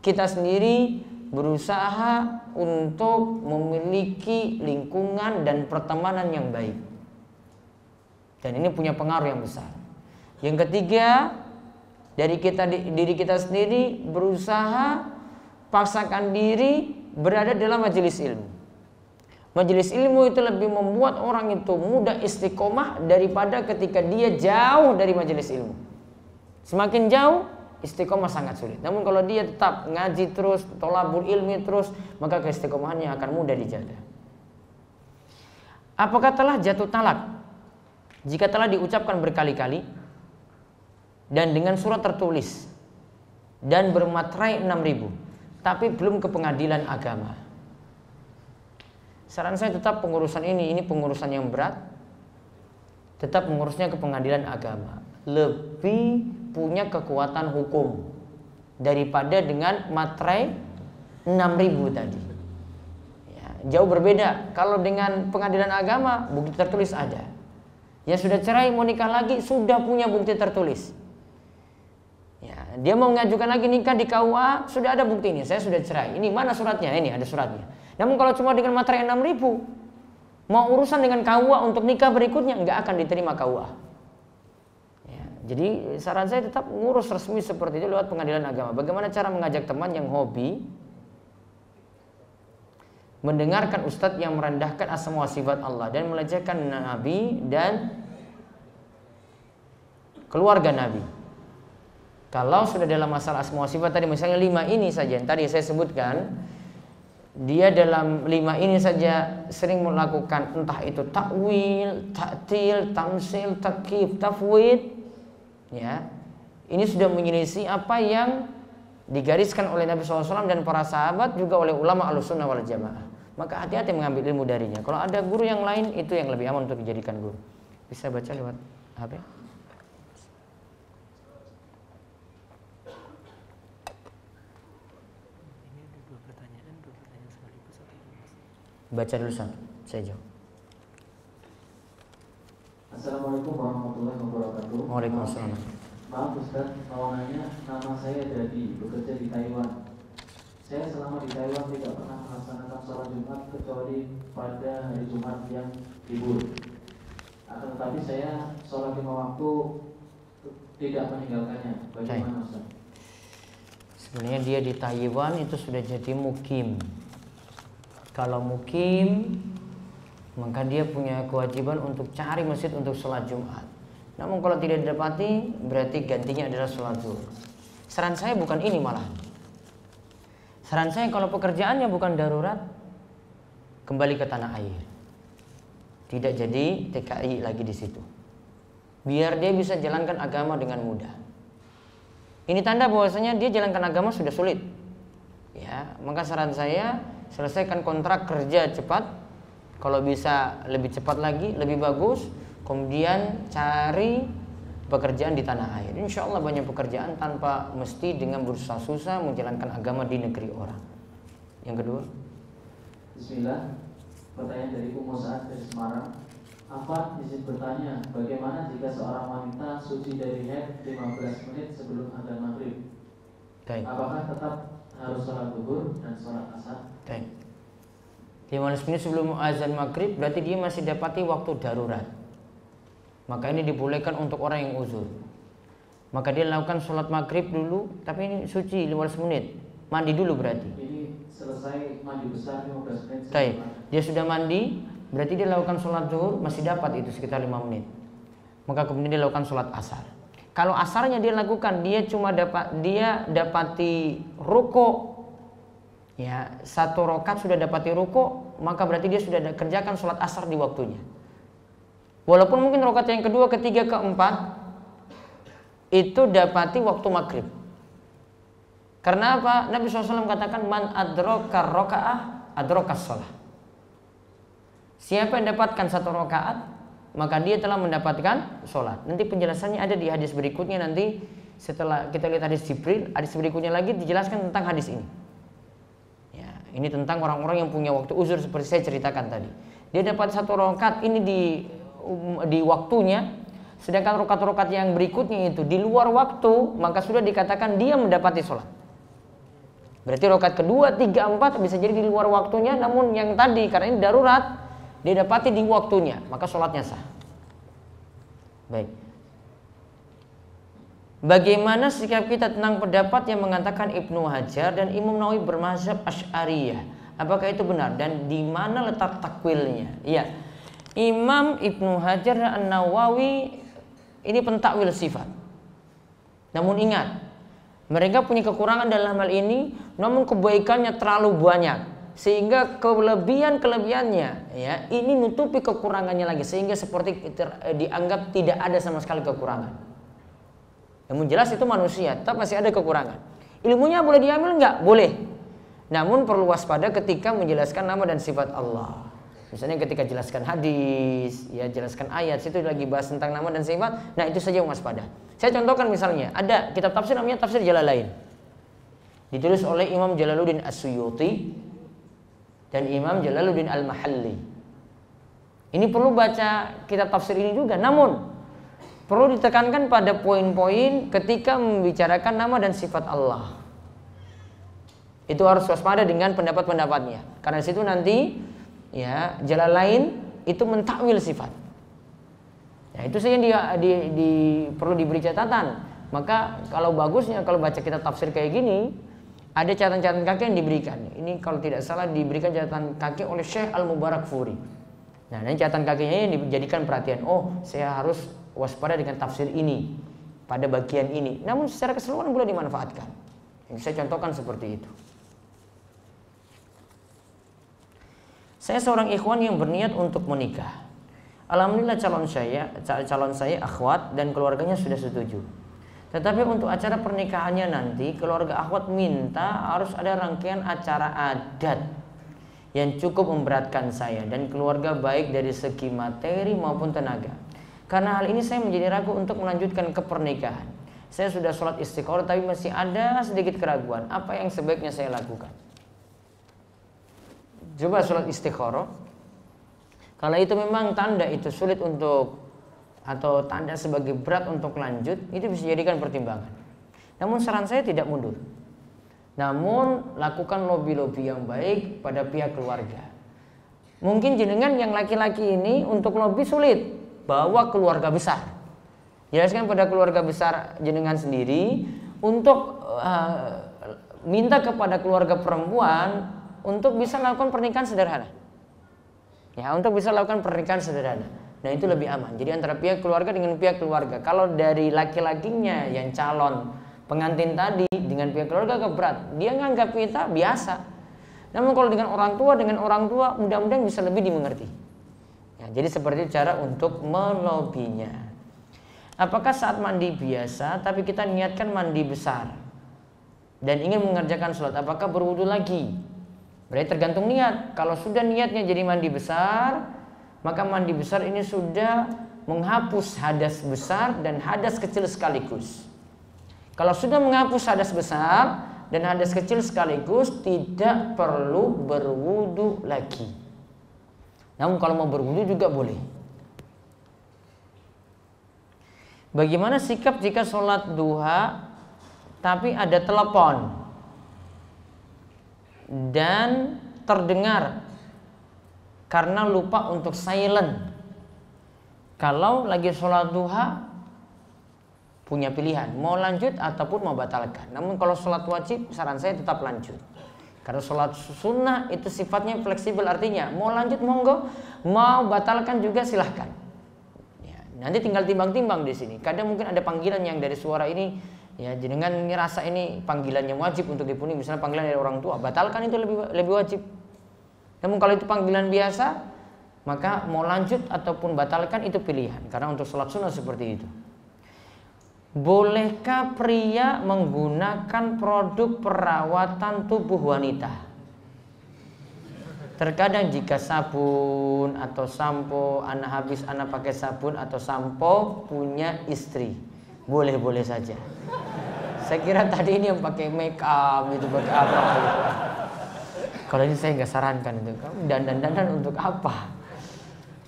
kita sendiri berusaha untuk memiliki lingkungan dan pertemanan yang baik. Dan ini punya pengaruh yang besar. Yang ketiga, dari diri kita sendiri berusaha paksakan diri berada dalam majelis ilmu. Majelis ilmu itu lebih membuat orang itu mudah istiqomah daripada ketika dia jauh dari majelis ilmu. Semakin jauh, istiqomah sangat sulit. Namun kalau dia tetap ngaji terus, thalabul ilmi terus, maka keistiqomahannya akan mudah dijaga. Apakah telah jatuh talak? Jika telah diucapkan berkali-kali dan dengan surat tertulis dan bermaterai 6.000, tapi belum ke pengadilan agama. Saran saya tetap pengurusan ini pengurusan yang berat, tetap mengurusnya ke pengadilan agama. Lebih punya kekuatan hukum daripada dengan materai 6.000 tadi. Ya, jauh berbeda. Kalau dengan pengadilan agama bukti tertulis ada. Ya sudah cerai mau nikah lagi sudah punya bukti tertulis. Ya, dia mau mengajukan lagi nikah di KUA sudah ada buktinya. Saya sudah cerai. Ini mana suratnya? Ini ada suratnya. Namun kalau cuma dengan materai 6.000, mau urusan dengan KUA untuk nikah berikutnya nggak akan diterima KUA. Ya, jadi saran saya tetap ngurus resmi seperti itu lewat pengadilan agama. Bagaimana cara mengajak teman yang hobi mendengarkan ustadz yang merendahkan asma wa sifat Allah dan melecehkan Nabi dan keluarga Nabi. Kalau sudah dalam masalah asma wa sifat tadi, misalnya 5 ini saja yang tadi saya sebutkan, dia dalam 5 ini saja sering melakukan entah itu takwil, ta'til, tamsil, takyif, tafwid, ya, ini sudah menyelisih apa yang digariskan oleh Nabi SAW dan para sahabat, juga oleh ulama Ahlussunnah wal Jamaah. Maka hati-hati mengambil ilmu darinya. Kalau ada guru yang lain, itu yang lebih aman untuk dijadikan guru. Bisa baca lewat HP? Baca dulu satu, saya jawab. Assalamualaikum warahmatullahi wabarakatuh. Waalaikumsalam. Maaf Ustaz, mau nanya, nama saya Dadi, bekerja di Taiwan. Saya selama di Taiwan tidak pernah melaksanakan sholat Jumat kecuali pada hari Jumat yang libur. Akan tetapi saya sholat 5 waktu tidak meninggalkannya. Bagaimana Ustaz? Sebenarnya dia di Taiwan itu sudah jadi mukim. Kalau mukim, maka dia punya kewajiban untuk cari masjid untuk sholat Jumat. Namun kalau tidak didapati, berarti gantinya adalah sholat zuhur. Saran saya bukan ini malah. Saran saya kalau pekerjaannya bukan darurat, kembali ke tanah air. Tidak jadi TKI lagi di situ. Biar dia bisa jalankan agama dengan mudah. Ini tanda bahwasanya dia jalankan agama sudah sulit. Ya, maka saran saya selesaikan kontrak kerja cepat. Kalau bisa lebih cepat lagi, lebih bagus. Kemudian cari pekerjaan di tanah air. Insya Allah banyak pekerjaan tanpa mesti dengan bersusah-susah menjalankan agama di negeri orang. Yang kedua, Bismillah. Pertanyaan dari Ummu Sa'ad dari Semarang. Apa izin bertanya, bagaimana jika seorang wanita suci dari haid 15 menit sebelum adzan maghrib? Apakah tetap harus sholat zuhur dan sholat asar? 15 menit sebelum azan maghrib berarti dia masih dapati waktu darurat. Maka ini dibolehkan untuk orang yang uzur. Maka dia lakukan sholat maghrib dulu, tapi ini suci 15 menit. Mandi dulu berarti. Ini selesai mandi besar 15 menit. Dia sudah mandi, berarti dia lakukan sholat zuhur, masih dapat itu sekitar 5 menit. Maka kemudian dia lakukan sholat asar. Kalau asarnya dia lakukan, dia dapati ruko. Ya, 1 rakaat sudah dapati ruko, maka berarti dia sudah kerjakan sholat asar di waktunya. Walaupun mungkin rakaat yang kedua, ketiga, keempat itu dapati waktu maghrib. Karena apa? Nabi SAW katakan man adroka rakaah adroka sholah. Siapa yang dapatkan 1 rakaat, maka dia telah mendapatkan sholat. Nanti penjelasannya ada di hadis berikutnya. Nanti setelah kita lihat hadis Jibril, hadis berikutnya lagi dijelaskan tentang hadis ini. Ya, ini tentang orang-orang yang punya waktu uzur seperti saya ceritakan tadi. Dia dapat 1 rakaat ini di waktunya, sedangkan rakaat-rakaat yang berikutnya itu di luar waktu, maka sudah dikatakan dia mendapati sholat. Berarti rakaat kedua, 3, 4 bisa jadi di luar waktunya, namun yang tadi karena ini darurat dia dapati di waktunya, maka sholatnya sah. Baik. Bagaimana sikap kita tentang pendapat yang mengatakan Ibnu Hajar dan Imam Nawawi bermazhab Asy'ariyah? Apakah itu benar dan di mana letak takwilnya? Iya. Imam Ibnu Hajar dan An-Nawawi ini pentakwil sifat. Namun ingat, mereka punya kekurangan dalam hal ini, namun kebaikannya terlalu banyak. sehingga kelebihannya ya ini nutupi kekurangannya lagi, sehingga seperti dianggap tidak ada sama sekali kekurangan. Namun jelas itu manusia, tetap masih ada kekurangan. Ilmunya boleh diambil enggak? Boleh. Namun perlu waspada ketika menjelaskan nama dan sifat Allah. Misalnya ketika jelaskan hadis, ya jelaskan ayat, situ lagi bahas tentang nama dan sifat. Nah itu saja yang waspada. Saya contohkan misalnya, ada kitab tafsir namanya Tafsir Jalalain, ditulis oleh Imam Jalaluddin As-Suyuti dan Imam Jalaluddin Al-Mahalli. Ini perlu baca kitab tafsir ini juga. Namun perlu ditekankan pada poin-poin ketika membicarakan nama dan sifat Allah. Itu harus waspada dengan pendapat-pendapatnya. Karena situ nanti ya Jalalain itu mentakwil sifat. Ya, itu saja yang perlu diberi catatan. Maka kalau bagusnya kalau baca kitab tafsir kayak gini, ada catatan-catatan kaki yang diberikan. Ini kalau tidak salah diberikan catatan kaki oleh Syekh Al-Mubarakfuri. Nah, ini catatan kakinya yang dijadikan perhatian. Oh, saya harus waspada dengan tafsir ini pada bagian ini. Namun secara keseluruhan boleh dimanfaatkan. Yang saya contohkan seperti itu. Saya seorang ikhwan yang berniat untuk menikah. Alhamdulillah calon saya akhwat dan keluarganya sudah setuju. Tetapi untuk acara pernikahannya nanti keluarga akhwat minta harus ada rangkaian acara adat yang cukup memberatkan saya dan keluarga baik dari segi materi maupun tenaga. Karena hal ini saya menjadi ragu untuk melanjutkan ke pernikahan. Saya sudah sholat istikharah tapi masih ada sedikit keraguan. Apa yang sebaiknya saya lakukan? Coba sholat istikharah. Kalau itu memang tanda itu sulit untuk atau tanda sebagai berat untuk lanjut, itu bisa dijadikan pertimbangan. Namun saran saya tidak mundur. Namun lakukan lobby-lobby yang baik pada pihak keluarga. Mungkin jenengan yang laki-laki ini untuk lobby sulit, bawa keluarga besar. Jelaskan pada keluarga besar jenengan sendiri untuk minta kepada keluarga perempuan untuk bisa melakukan pernikahan sederhana. Ya, untuk bisa melakukan pernikahan sederhana. Nah, itu lebih aman. Jadi antara pihak keluarga dengan pihak keluarga. Kalau dari laki-lakinya yang calon pengantin tadi dengan pihak keluarga agak berat, dia nganggap kita biasa. Namun kalau dengan orang tua mudah-mudahan bisa lebih dimengerti. Ya, jadi seperti cara untuk melobinya. Apakah saat mandi biasa tapi kita niatkan mandi besar dan ingin mengerjakan sholat, apakah berwudu lagi? Berarti tergantung niat. Kalau sudah niatnya jadi mandi besar, maka mandi besar ini sudah menghapus hadas besar dan hadas kecil sekaligus. Kalau sudah menghapus hadas besar dan hadas kecil sekaligus, tidak perlu berwudu lagi. Namun kalau mau berwudu juga boleh. Bagaimana sikap jika sholat duha tapi ada telepon dan terdengar karena lupa untuk silent? Kalau lagi sholat duha punya pilihan mau lanjut ataupun mau batalkan. Namun kalau sholat wajib saran saya tetap lanjut. Karena sholat sunnah itu sifatnya fleksibel, artinya mau lanjut monggo, mau batalkan juga silahkan. Ya, nanti tinggal timbang-timbang di sini. Kadang mungkin ada panggilan yang dari suara ini, ya jenengan ngerasa ini panggilannya wajib untuk dipenuhi, misalnya panggilan dari orang tua, batalkan, itu lebih wajib. Namun kalau itu panggilan biasa, maka mau lanjut ataupun batalkan itu pilihan. Karena untuk sholat sunnah seperti itu. Bolehkah pria menggunakan produk perawatan tubuh wanita? Terkadang jika sabun atau sampo anak pakai sabun atau sampo punya istri, boleh-boleh saja. Saya kira tadi ini yang pakai make up itu pakai apa? Kalau ini saya nggak sarankan itu. Dandan untuk apa?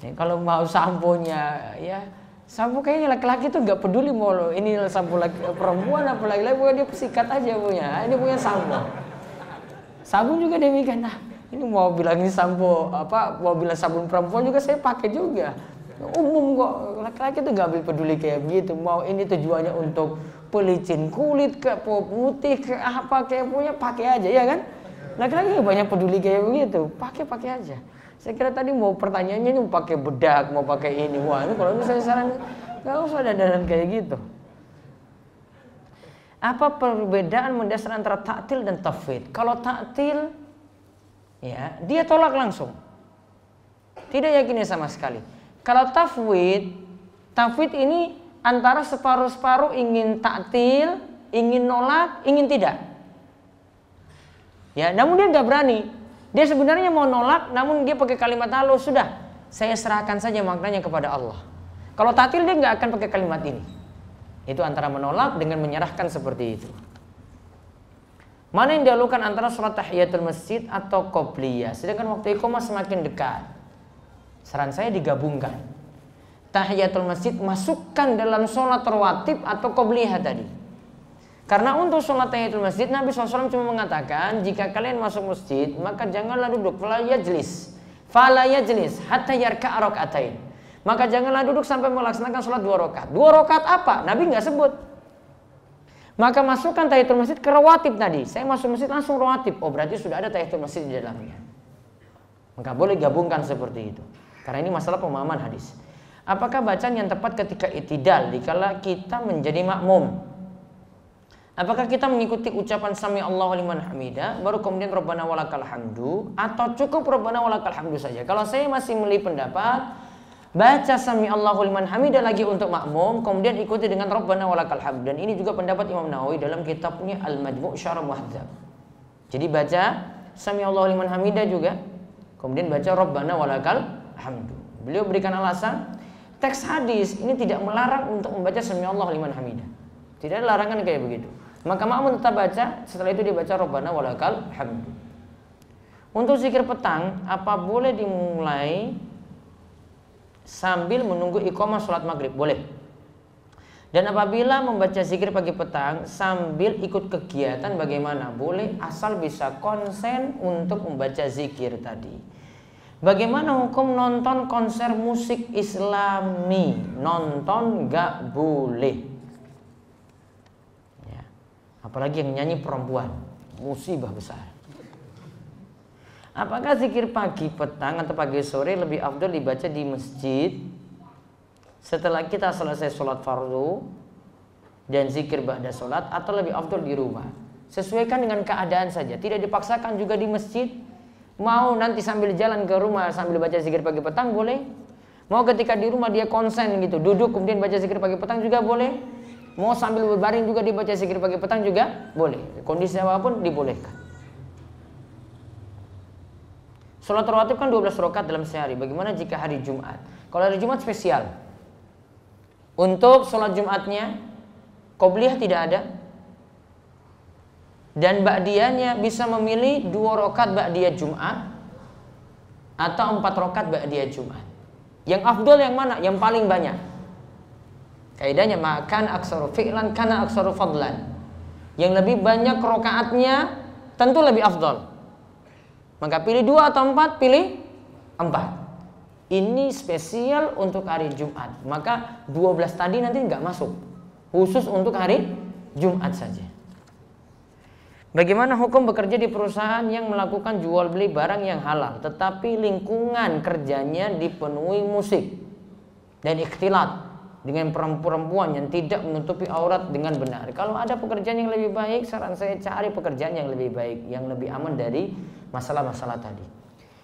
Ya, kalau mau samponya ya. Sampo kayaknya laki-laki tuh nggak peduli mau ini sampo perempuan apa laki-laki, dia sikat aja punya. Ini punya sampo. Sabun juga demikian. Nah, ini mau bilang ini sampo mau bilang sabun perempuan juga saya pakai juga. Umum kok, laki-laki tuh nggak peduli kayak begitu. Mau ini tujuannya untuk pelicin kulit ke putih ke apa kayak punya, pakai aja ya kan? Laki-laki nggak banyak peduli kayak begitu. Pakai aja. Saya kira tadi mau pertanyaannya ini mau pakai bedak, mau pakai ini. Wah, ini kalau misalnya saran nggak usah dandan kayak gitu. Apa perbedaan mendasar antara ta'til dan tafwid? Kalau ta'til ya, dia tolak langsung. Tidak yakini sama sekali. Kalau tafwid ini antara separuh-separuh, ingin taktil, ingin nolak, ingin tidak. Ya, namun dia nggak berani. Dia sebenarnya mau nolak, namun dia pakai kalimat halus, sudah, saya serahkan saja maknanya kepada Allah. Kalau taktil dia nggak akan pakai kalimat ini. Itu antara menolak dengan menyerahkan seperti itu. Mana yang didahulukan antara sholat tahiyatul masjid atau qobliyah? Sedangkan waktu iqamah semakin dekat. Saran saya digabungkan. Tahiyatul masjid masukkan dalam sholat rawatib atau qobliyah tadi. Karena untuk sholat tahiyatul masjid Nabi SAW cuma mengatakan, jika kalian masuk masjid maka janganlah duduk, fala yajlis hatta yarka'a raka'atain. Maka janganlah duduk sampai melaksanakan sholat 2 rakaat. 2 rakaat apa? Nabi nggak sebut. Maka masukkan tahiyatul masjid ke rawatib tadi. Saya masuk masjid langsung rawatib. Oh, berarti sudah ada tahiyatul masjid di dalamnya. Maka boleh gabungkan seperti itu. Karena ini masalah pemahaman hadis. Apakah bacaan yang tepat ketika i'tidal dikala kita menjadi makmum? Apakah kita mengikuti ucapan sami Allahu liman hamidah baru kemudian Rabbana walakal hamdu, atau cukup Rabbana walakal hamdu saja? Kalau saya masih memilih pendapat baca sami Allahu liman hamidah lagi untuk makmum, kemudian ikuti dengan Rabbana walakal hamd. Dan ini juga pendapat Imam Nawawi dalam kitabnya Al-Majmu' Syarh Muhadzab. Jadi baca sami Allahu liman hamidah juga, kemudian baca Rabbana walakal hamd. Beliau berikan alasan, teks hadis ini tidak melarang untuk membaca sami Allahu liman hamidah. Tidak ada larangan kayak begitu. Maka makmum tetap baca, setelah itu dia baca Rabbana walakal hamd. Untuk zikir petang, apa boleh dimulai sambil menunggu iqamah sholat maghrib? Boleh. Dan apabila membaca zikir pagi petang sambil ikut kegiatan bagaimana? Boleh, asal bisa konsen untuk membaca zikir tadi. Bagaimana hukum nonton konser musik islami? Nonton gak boleh ya. Apalagi yang nyanyi perempuan, musibah besar. Apakah zikir pagi, petang, atau pagi sore lebih afdal dibaca di masjid setelah kita selesai sholat fardu dan zikir ba'da sholat, atau lebih afdal di rumah? Sesuaikan dengan keadaan saja, tidak dipaksakan juga di masjid. Mau nanti sambil jalan ke rumah sambil baca zikir pagi petang boleh. Mau ketika di rumah dia konsen gitu, duduk kemudian baca zikir pagi petang juga boleh. Mau sambil berbaring juga dibaca zikir pagi petang juga boleh. Kondisi apapun dibolehkan. Sholat rawatib kan 12 rakaat dalam sehari. Bagaimana jika hari Jumat? Kalau hari Jumat spesial. Untuk sholat Jumatnya qobliyah tidak ada. Dan ba'diyahnya bisa memilih 2 rakaat ba'diyah Jumat atau 4 rakaat ba'diyah Jumat. Yang afdal yang mana? Yang paling banyak. Kaidahnya makan aksaru fi'lan kana aksaru fadlan. Yang lebih banyak rakaatnya tentu lebih afdal. Maka pilih 2 atau 4, pilih 4. Ini spesial untuk hari Jumat. Maka 12 tadi nanti nggak masuk. Khusus untuk hari Jumat saja. Bagaimana hukum bekerja di perusahaan yang melakukan jual beli barang yang halal, tetapi lingkungan kerjanya dipenuhi musik dan ikhtilat dengan perempuan yang tidak menutupi aurat dengan benar? Kalau ada pekerjaan yang lebih baik, saran saya cari pekerjaan yang lebih baik, yang lebih aman dari masalah-masalah tadi.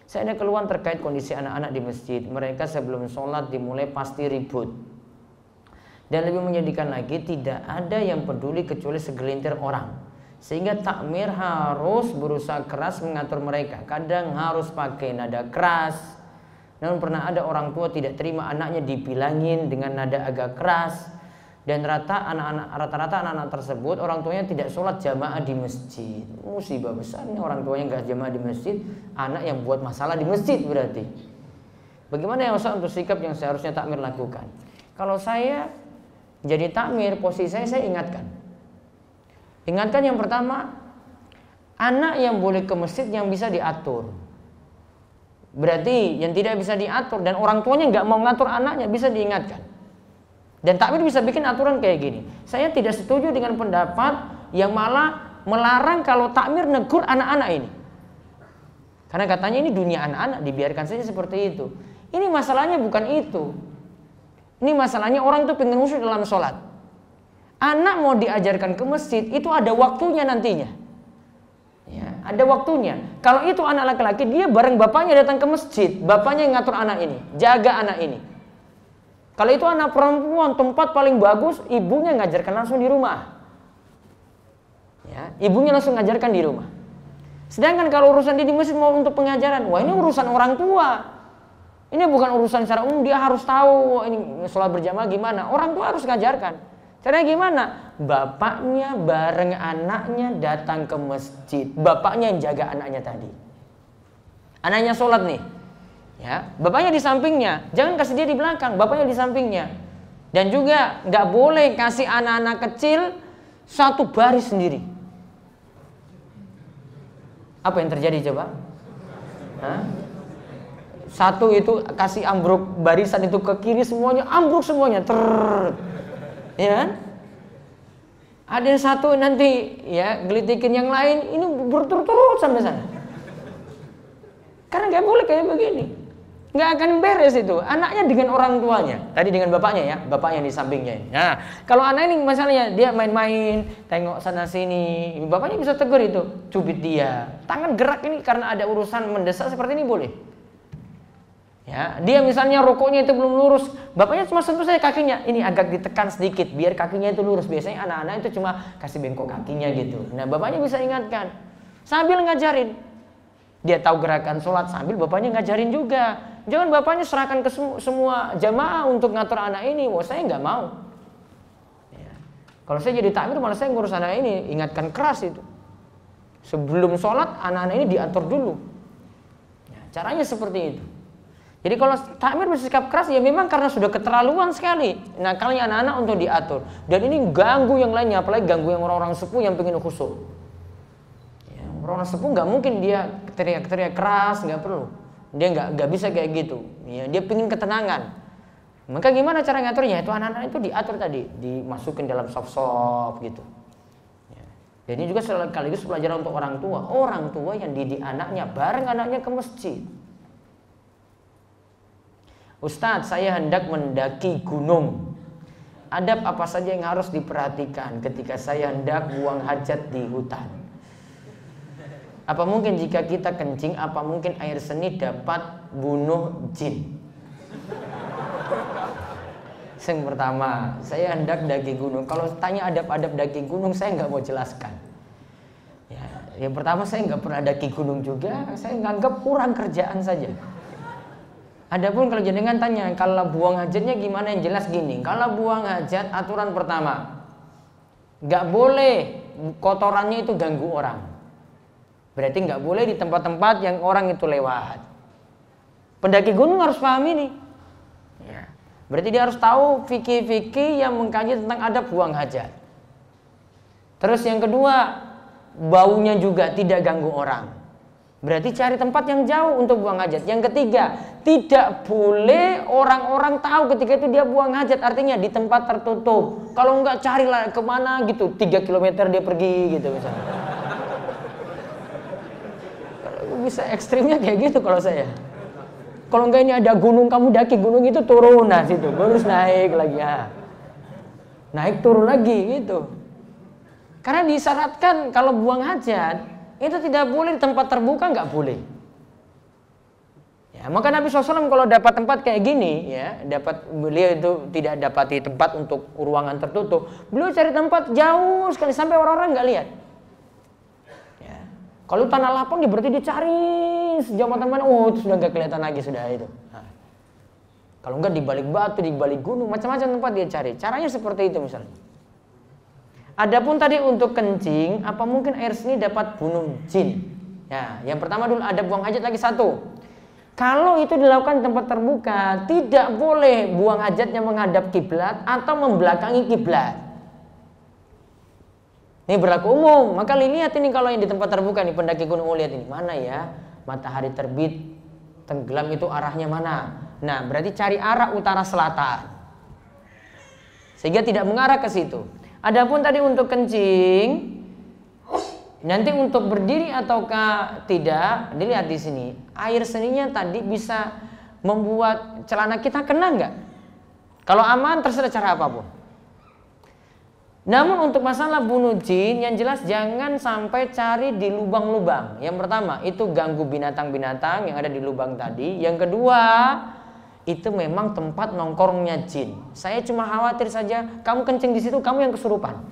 Saya ada keluhan terkait kondisi anak-anak di masjid. Mereka sebelum sholat dimulai pasti ribut. Dan lebih menyedihkan lagi, tidak ada yang peduli kecuali segelintir orang. Sehingga takmir harus berusaha keras mengatur mereka. Kadang harus pakai nada keras. Namun pernah ada orang tua tidak terima anaknya dibilangin dengan nada agak keras. Dan rata-rata anak-anak tersebut orang tuanya tidak sholat jamaah di masjid. Musibah besar nih, orang tuanya nggak jamaah di masjid, anak yang buat masalah di masjid berarti. Bagaimana yang usah untuk sikap yang seharusnya takmir lakukan? Kalau saya jadi takmir, posisi saya ingatkan. Ingatkan yang pertama, anak yang boleh ke masjid yang bisa diatur. Berarti yang tidak bisa diatur dan orang tuanya nggak mau ngatur anaknya bisa diingatkan. Dan takmir bisa bikin aturan kayak gini. Saya tidak setuju dengan pendapat yang malah melarang kalau takmir negur anak-anak ini. Karena katanya ini dunia anak-anak, dibiarkan saja seperti itu. Ini masalahnya bukan itu. Ini masalahnya orang itu pengen khusyuk dalam sholat. Anak mau diajarkan ke masjid itu ada waktunya nantinya. Ya, ada waktunya. Kalau itu anak laki-laki, dia bareng bapaknya datang ke masjid, bapaknya yang ngatur anak ini, jaga anak ini. Kalau itu anak perempuan, tempat paling bagus, ibunya ngajarkan langsung di rumah. Ya, ibunya langsung ngajarkan di rumah. Sedangkan kalau urusan di masjid mau untuk pengajaran, wah ini urusan orang tua. Ini bukan urusan secara umum, dia harus tahu ini sholat berjamaah gimana. Orang tua harus ngajarkan. Caranya gimana? Bapaknya bareng anaknya datang ke masjid. Bapaknya yang jaga anaknya tadi. Anaknya sholat nih. Ya, bapaknya di sampingnya. Jangan kasih dia di belakang, bapaknya di sampingnya. Dan juga nggak boleh kasih anak-anak kecil satu baris sendiri. Apa yang terjadi coba? Hah? Satu itu kasih ambruk barisan itu ke kiri semuanya ambruk semuanya. Ya kan? Ada yang satu nanti ya gelitikin yang lain, ini berturut-turut sampai sana. Karena nggak boleh kayak begini, nggak akan beres itu. Anaknya dengan orang tuanya, tadi dengan bapaknya ya, bapaknya di sampingnya. Nah, kalau anak ini misalnya dia main-main, tengok sana sini, bapaknya bisa tegur itu, cubit dia. Tangan gerak ini karena ada urusan mendesak seperti ini boleh. Ya, dia misalnya rokoknya itu belum lurus, bapaknya cuma sentuh saja kakinya, ini agak ditekan sedikit biar kakinya itu lurus. Biasanya anak-anak itu cuma kasih bengkok kakinya gitu. Nah, bapaknya bisa ingatkan sambil ngajarin. Dia tahu gerakan sholat sambil bapaknya ngajarin juga. Jangan bapaknya serahkan ke semua jamaah untuk ngatur anak ini. Wah, saya nggak mau. Ya. Kalau saya jadi takmir malah saya ngurus anak ini, ingatkan keras itu. Sebelum sholat anak-anak ini diatur dulu. Ya, caranya seperti itu. Jadi kalau takmir bersikap keras ya memang karena sudah keterlaluan sekali. Nah, kalian anak-anak untuk diatur. Dan ini ganggu yang lainnya, apalagi ganggu yang orang-orang sepuh yang pengen khusyuk. Ya, orang sepuh nggak mungkin dia teriak-teriak keras, nggak perlu. Dia nggak bisa kayak gitu. Ya, dia pengen ketenangan. Maka gimana cara ngaturnya? Itu anak-anak itu diatur tadi, dimasukin dalam sop-sop gitu. Ya. Dan ini juga sekaligus pelajaran untuk orang tua. Orang tua yang didik anaknya bareng anaknya ke masjid. Ustadz, saya hendak mendaki gunung. Adab apa saja yang harus diperhatikan ketika saya hendak buang hajat di hutan? Apa mungkin jika kita kencing, apa mungkin air seni dapat bunuh jin? Yang pertama, saya hendak daki gunung. Kalau tanya adab-adab daki gunung, saya nggak mau jelaskan. Ya, yang pertama saya nggak pernah daki gunung juga. Saya nganggap kurang kerjaan saja. Adapun kalau jenengan tanya, kalau buang hajatnya gimana, yang jelas gini. Kalau buang hajat, aturan pertama, nggak boleh kotorannya itu ganggu orang. Berarti nggak boleh di tempat-tempat yang orang itu lewat. Pendaki gunung harus paham ini. Ya. Berarti dia harus tahu fikih-fikih yang mengkaji tentang adab buang hajat. Terus yang kedua, baunya juga tidak ganggu orang. Berarti cari tempat yang jauh untuk buang hajat. Yang ketiga, tidak boleh orang-orang tahu ketika itu dia buang hajat. Artinya di tempat tertutup. Kalau enggak carilah kemana gitu, 3 km dia pergi gitu misalnya. Bisa ekstrimnya kayak gitu kalau saya. Kalau enggak ini ada gunung, kamu daki gunung itu turun, nah situ terus naik lagi ya. Naik turun lagi gitu. Karena disyaratkan kalau buang hajat itu tidak boleh di tempat terbuka, nggak boleh. Ya, maka Nabi SAW kalau dapat tempat kayak gini, ya, beliau itu tidak dapati tempat untuk ruangan tertutup, beliau cari tempat jauh sekali sampai orang-orang nggak lihat. Ya. Kalau tanah lapang, ya berarti dicari sejauh mana, itu sudah nggak kelihatan lagi sudah itu. Nah. Kalau nggak di balik batu, di balik gunung, macam-macam tempat dia cari. Caranya seperti itu misalnya. Adapun tadi untuk kencing, apa mungkin air seni dapat bunuh jin? Ya, yang pertama dulu ada buang hajat lagi satu. Kalau itu dilakukan di tempat terbuka, tidak boleh buang hajatnya menghadap kiblat atau membelakangi kiblat. Ini berlaku umum. Maka lihat ini kalau yang di tempat terbuka nih, pendaki gunung, lihat ini mana ya matahari terbit tenggelam itu arahnya mana? Nah, berarti cari arah utara selatan, sehingga tidak mengarah ke situ. Adapun tadi untuk kencing, nanti untuk berdiri ataukah tidak, dilihat di sini. Air seninya tadi bisa membuat celana kita kena nggak? Kalau aman terserah cara apapun. Namun untuk masalah bunuh jin, yang jelas jangan sampai cari di lubang-lubang. Yang pertama itu ganggu binatang-binatang yang ada di lubang tadi. Yang kedua itu memang tempat nongkrongnya jin. Saya cuma khawatir saja kamu kencing di situ, kamu yang kesurupan.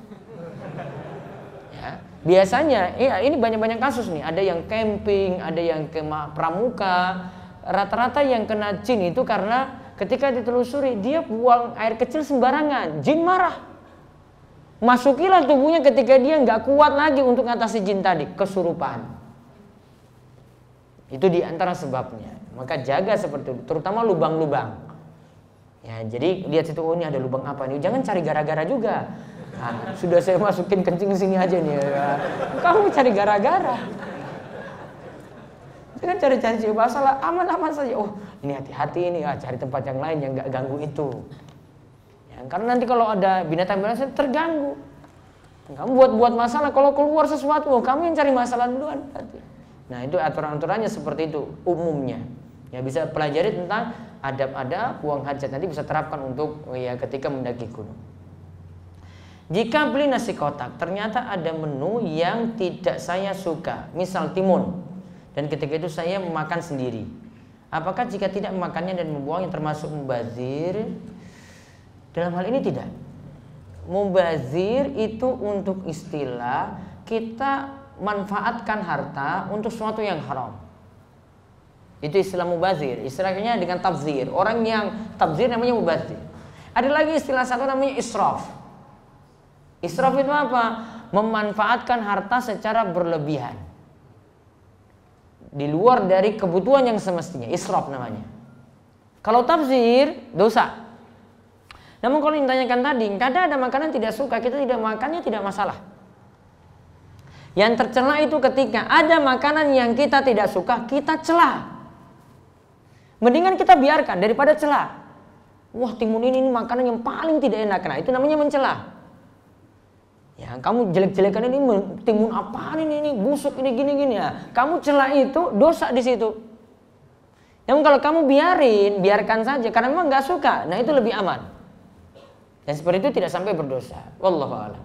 Ya, biasanya ini banyak-banyak kasus nih. Ada yang camping, ada yang ke pramuka. Rata-rata yang kena jin itu karena ketika ditelusuri dia buang air kecil sembarangan, jin marah. Masukilah tubuhnya ketika dia nggak kuat lagi untuk mengatasi jin tadi, kesurupan. Itu diantara sebabnya. Maka jaga seperti itu, terutama lubang-lubang. Ya, jadi lihat situ, oh ini ada lubang apa nih? Jangan cari gara-gara juga. Nah, sudah saya masukin kencing sini aja nih. Ya. Kamu cari gara-gara. Jangan cari-cari masalah, aman-aman saja. Oh ini hati-hati ini, cari tempat yang lain yang nggak ganggu itu. Karena nanti kalau ada binatang-binatang terganggu, kamu buat masalah. Kalau keluar sesuatu, kamu yang cari masalah duluan. Nah itu aturan-aturannya seperti itu umumnya. Ya bisa pelajari tentang adab-adab buang hajat, nanti bisa terapkan untuk ya ketika mendaki gunung. Jika beli nasi kotak, ternyata ada menu yang tidak saya suka, misal timun, dan ketika itu saya makan sendiri. Apakah jika tidak memakannya dan membuangnya termasuk mubazir? Dalam hal ini tidak. Mubazir itu untuk istilah kita manfaatkan harta untuk sesuatu yang haram. Itu istilah mubazir. Istilahnya dengan tabzir. Orang yang tabzir namanya mubazir. Ada lagi istilah satu namanya israf. Israf itu apa? Memanfaatkan harta secara berlebihan, di luar dari kebutuhan yang semestinya. Israf namanya. Kalau tabzir, dosa. Namun kalau ditanyakan tadi, kadang ada makanan tidak suka, kita tidak makannya tidak masalah. Yang tercela itu ketika ada makanan yang kita tidak suka, kita cela. Mendingan kita biarkan daripada cela. Wah timun ini makanan yang paling tidak enak. Nah itu namanya mencela. Ya kamu jelek-jelekan ini timun apaan ini busuk ini gini-gini ya. Kamu cela itu dosa di situ. Namun kalau kamu biarkan saja karena memang nggak suka, nah itu lebih aman. Dan seperti itu tidak sampai berdosa. Wallahu a'lam.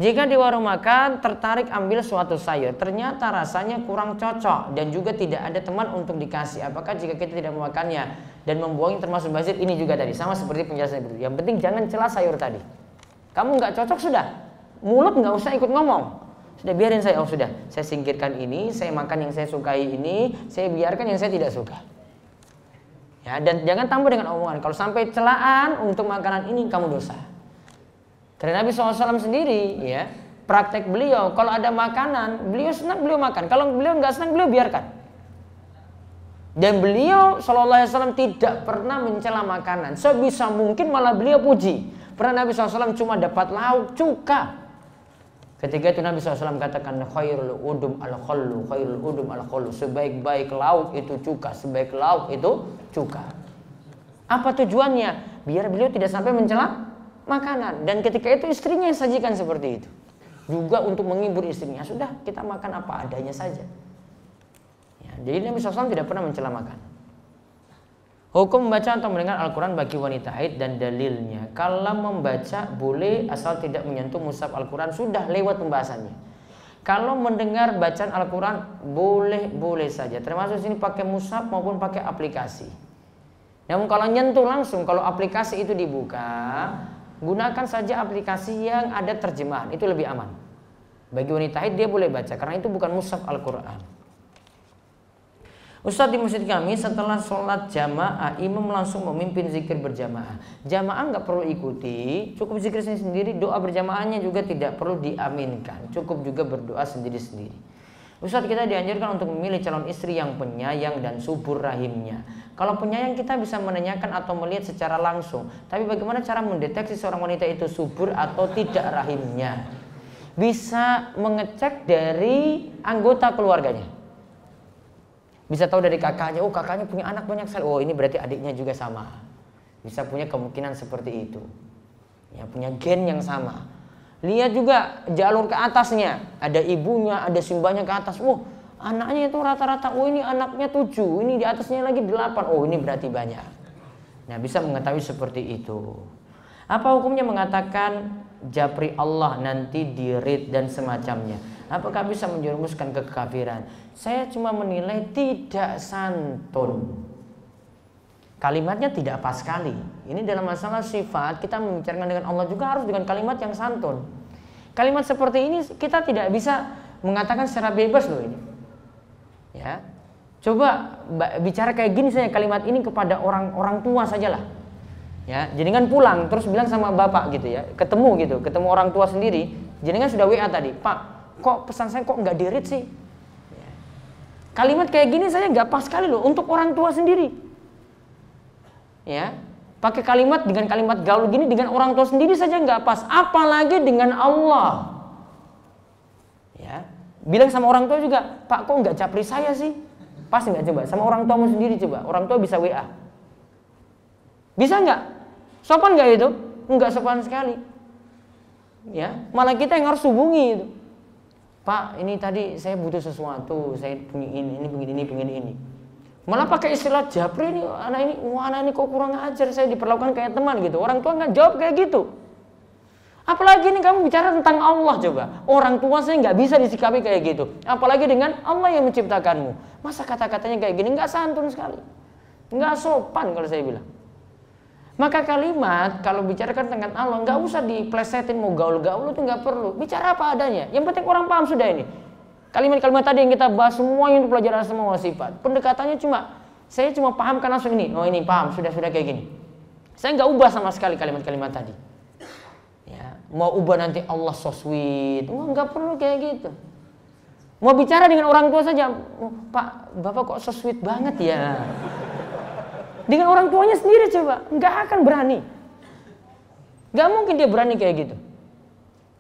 Jika di warung makan tertarik ambil suatu sayur, ternyata rasanya kurang cocok dan juga tidak ada teman untuk dikasih. Apakah jika kita tidak memakannya dan membuangnya termasuk bazir? Ini juga tadi sama seperti penjelasan itu. Yang penting jangan celah sayur tadi. Kamu nggak cocok sudah, mulut nggak usah ikut ngomong. Sudah biarin saya, sudah saya singkirkan ini, saya makan yang saya sukai ini, saya biarkan yang saya tidak suka. Ya, dan jangan tambah dengan omongan. Kalau sampai celaan untuk makanan ini kamu dosa. Karena Nabi SAW sendiri ya praktek beliau, kalau ada makanan beliau senang beliau makan, kalau beliau nggak senang beliau biarkan. Dan beliau SAW tidak pernah mencela makanan, sebisa mungkin malah beliau puji. Pernah Nabi SAW cuma dapat lauk cuka, ketika itu Nabi SAW katakan khairul udum al-khallu, khairul udum al-khallu, sebaik-baik lauk itu cuka, sebaik lauk itu cuka. Apa tujuannya? Biar beliau tidak sampai mencela makanan. Dan ketika itu istrinya yang sajikan seperti itu, juga untuk menghibur istrinya. Sudah kita makan apa adanya saja ya, jadi Nabi SAW tidak pernah mencela makanan. Hukum membaca atau mendengar Al-Quran bagi wanita haid dan dalilnya. Kalau membaca boleh asal tidak menyentuh mushaf Al-Quran, sudah lewat pembahasannya. Kalau mendengar bacaan Al-Quran boleh saja, termasuk sini pakai mushaf maupun pakai aplikasi. Namun kalau nyentuh langsung, kalau aplikasi itu dibuka, gunakan saja aplikasi yang ada terjemahan, itu lebih aman. Bagi wanita haid dia boleh baca karena itu bukan mushaf Al-Quran. Ustadz, di masjid kami setelah sholat jamaah imam langsung memimpin zikir berjamaah. Jamaah nggak perlu ikuti, cukup zikir sendiri. Doa berjamaahnya juga tidak perlu diaminkan, cukup juga berdoa sendiri-sendiri. Ustadz, kita dianjurkan untuk memilih calon istri yang penyayang dan subur rahimnya. Kalau penyayang kita bisa menanyakan atau melihat secara langsung. Tapi bagaimana cara mendeteksi seorang wanita itu subur atau tidak rahimnya? Bisa mengecek dari anggota keluarganya. Bisa tahu dari kakaknya, oh kakaknya punya anak banyak sekali, oh ini berarti adiknya juga sama. Bisa punya kemungkinan seperti itu. Ya, punya gen yang sama. Lihat juga jalur ke atasnya, ada ibunya, ada simbahnya ke atas. Oh anaknya itu rata-rata, oh ini anaknya 7, ini di atasnya lagi 8, oh ini berarti banyak. Nah bisa mengetahui seperti itu. Apa hukumnya mengatakan japri Allah, nanti dirit dan semacamnya. Apakah bisa menjerumuskan ke kekafiran? Saya cuma menilai tidak santun. Kalimatnya tidak pas sekali. Ini dalam masalah sifat, kita membicarakan dengan Allah juga harus dengan kalimat yang santun. Kalimat seperti ini kita tidak bisa mengatakan secara bebas loh ini. Ya. Coba bicara kayak gini saya, kalimat ini kepada orang tua sajalah. Ya, jenengan pulang terus bilang sama bapak gitu ya, ketemu orang tua sendiri, jenengan sudah WA tadi, Pak, kok pesan saya kok nggak di-read sih? Ya. Kalimat kayak gini saya nggak pas sekali loh untuk orang tua sendiri. Ya, pakai kalimat dengan kalimat gaul gini dengan orang tua sendiri saja nggak pas, apalagi dengan Allah. Ya, bilang sama orang tua juga, Pak, kok nggak japri saya sih? Pas nggak coba sama orang tuamu sendiri coba, orang tua bisa WA. Bisa nggak? Sopan nggak itu? Nggak sopan sekali. Ya, malah kita yang harus hubungi itu. Pak, ini tadi saya butuh sesuatu, saya punya ini. Malah pakai istilah japri ini, anak ini kok kurang ajar, saya diperlakukan kayak teman gitu. Orang tua nggak jawab kayak gitu. Apalagi ini kamu bicara tentang Allah coba. Orang tua saya nggak bisa disikapi kayak gitu. Apalagi dengan Allah yang menciptakanmu. Masa kata-katanya kayak gini, nggak santun sekali, nggak sopan kalau saya bilang. Maka kalimat kalau bicarakan tentang Allah nggak usah diplesetin, mau gaul-gaul itu nggak perlu. Bicara apa adanya. Yang penting orang paham sudah ini. Kalimat-kalimat tadi yang kita bahas semuanya untuk pelajaran semua sifat. Pendekatannya saya cuma pahamkan langsung ini. Oh ini paham, sudah kayak gini. Saya nggak ubah sama sekali kalimat-kalimat tadi. Ya, mau ubah nanti Allah so sweet, nggak perlu kayak gitu. Mau bicara dengan orang tua saja, Pak, Bapak kok so sweet banget ya. Dengan orang tuanya sendiri coba, nggak akan berani. Nggak mungkin dia berani kayak gitu.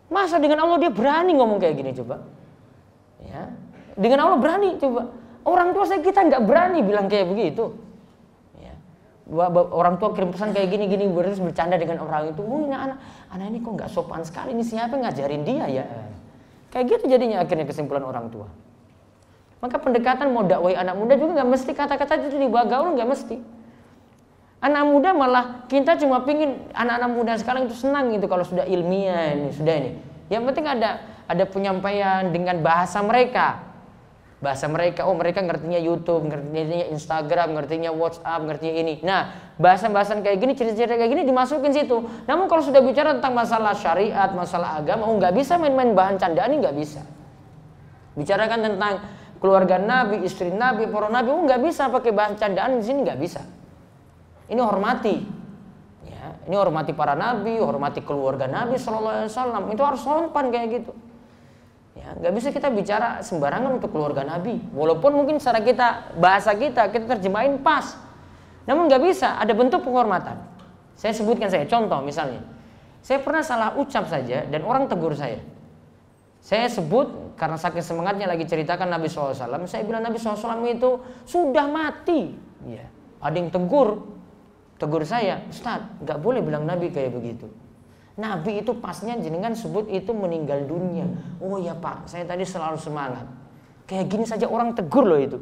Masa dengan Allah dia berani ngomong kayak gini coba? Ya, dengan Allah berani coba. Orang tua kita nggak berani bilang kayak begitu. Ya. Orang tua kirim pesan kayak gini terus bercanda dengan orang itu. Ini anak ini kok nggak sopan sekali. Ini siapa yang ngajarin dia ya? Kayak gitu jadinya akhirnya kesimpulan orang tua. Maka pendekatan mau dakwai anak muda juga nggak mesti kata-kata itu dibawa gaul, nggak mesti. Anak muda malah kita cuma pingin anak-anak muda sekarang itu senang gitu kalau sudah ilmiah ini, sudah ini. Yang penting ada penyampaian dengan bahasa mereka. Bahasa mereka, oh mereka ngertinya YouTube, ngertinya Instagram, ngertinya WhatsApp, ngertinya ini. Nah, bahasan-bahasan kayak gini, cerita-cerita kayak gini dimasukin situ. Namun kalau sudah bicara tentang masalah syariat, masalah agama, nggak bisa main-main bahan candaan ini nggak bisa. Bicarakan tentang keluarga Nabi, istri Nabi, para Nabi, nggak bisa pakai bahan candaan di sini, nggak bisa. Ini hormati, ya, ini hormati para Nabi, hormati keluarga Nabi SAW. Itu harus sopan kayak gitu. Ya, nggak bisa kita bicara sembarangan untuk keluarga Nabi. Walaupun mungkin secara bahasa kita terjemahin pas. Namun nggak bisa, ada bentuk penghormatan. Saya sebutkan contoh misalnya. Saya pernah salah ucap saja dan orang tegur saya. Saya sebut karena saking semangatnya lagi ceritakan Nabi SAW. Saya bilang Nabi SAW itu sudah mati. Ya, ada yang tegur saya, Ustaz, nggak boleh bilang Nabi kayak begitu. Nabi itu pasnya jenengan sebut itu meninggal dunia. Oh ya Pak, saya tadi selalu semangat. Kayak gini saja orang tegur loh itu.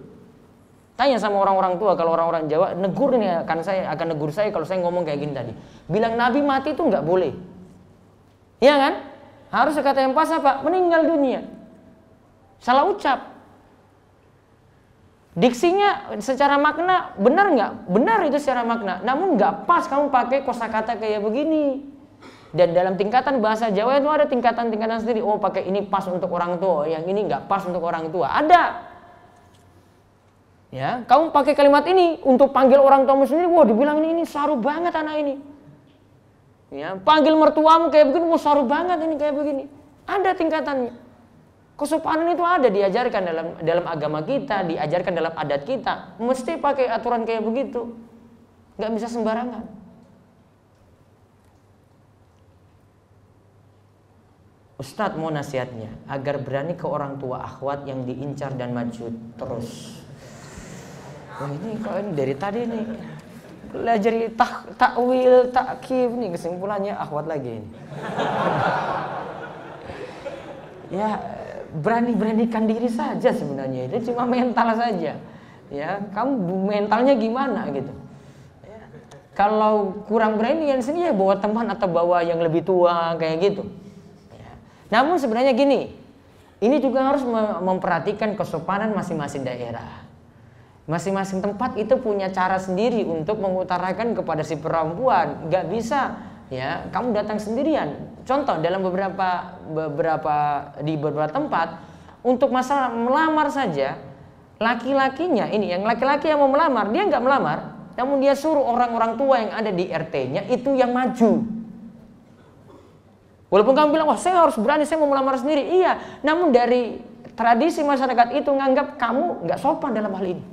Tanya sama orang-orang tua, kalau orang-orang Jawa negur nih akan negur saya kalau saya ngomong kayak gini tadi. Bilang Nabi mati itu nggak boleh. Iya kan? Harus kata yang pas apa? Meninggal dunia. Salah ucap. Diksinya secara makna benar nggak? Benar itu secara makna. Namun nggak pas kamu pakai kosakata kayak begini. Dan dalam tingkatan bahasa Jawa itu ada tingkatan-tingkatan sendiri. Oh pakai ini pas untuk orang tua, yang ini nggak pas untuk orang tua. Ada. Ya, kamu pakai kalimat ini untuk panggil orang tuamu sendiri. Wah, dibilang ini saru banget anak ini. Ya, panggil mertuamu kayak begini, wah saru banget ini kayak begini. Ada tingkatannya. Kesopanan itu ada diajarkan dalam agama kita, diajarkan dalam adat kita. Mesti pakai aturan kayak begitu. Nggak bisa sembarangan. Ustadz mau nasihatnya agar berani ke orang tua akhwat yang diincar dan maju terus. Wah ini kalau ini dari tadi nih belajar takwil, takkif nih kesimpulannya akhwat lagi ini. Ya beranikan diri saja sebenarnya, itu cuma mental saja. Ya kamu mentalnya gimana gitu. Ya. Kalau kurang berani yang sini ya bawa teman atau bawa yang lebih tua kayak gitu. Ya. Namun sebenarnya gini, ini juga harus memperhatikan kesopanan masing-masing daerah. Masing-masing tempat itu punya cara sendiri untuk mengutarakan kepada si perempuan. Gak bisa ya kamu datang sendirian. Contoh dalam beberapa tempat untuk masalah melamar saja, laki-lakinya ini yang laki-laki yang mau melamar, dia nggak melamar, namun dia suruh orang-orang tua yang ada di RT-nya itu yang maju. Walaupun kamu bilang, wah saya harus berani, saya mau melamar sendiri. Iya, namun dari tradisi masyarakat itu nganggap kamu nggak sopan dalam hal ini.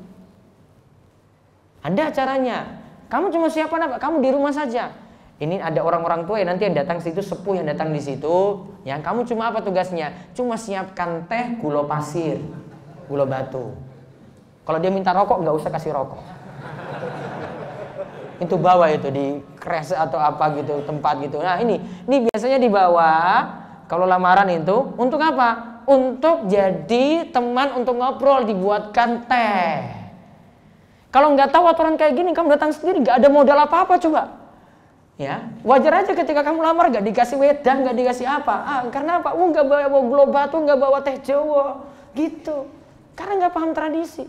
Ada caranya. Kamu cuma siapa apa? Kamu di rumah saja. Ini ada orang-orang tua yang nanti yang datang situ, sepuh yang datang di situ. Yang kamu cuma apa tugasnya? Cuma siapkan teh, gula pasir, gula batu. Kalau dia minta rokok, nggak usah kasih rokok. Itu bawa itu di kres atau apa gitu, tempat gitu. Nah ini biasanya dibawa kalau lamaran itu untuk apa? Untuk jadi teman untuk ngobrol, dibuatkan teh. Kalau nggak tahu aturan kayak gini, kamu datang sendiri, nggak ada modal apa-apa coba. Ya, wajar aja ketika kamu lamar nggak dikasih wedang, nggak dikasih apa. Karena apa? Nggak bawa gula batu, nggak bawa teh Jawa, gitu. Karena nggak paham tradisi.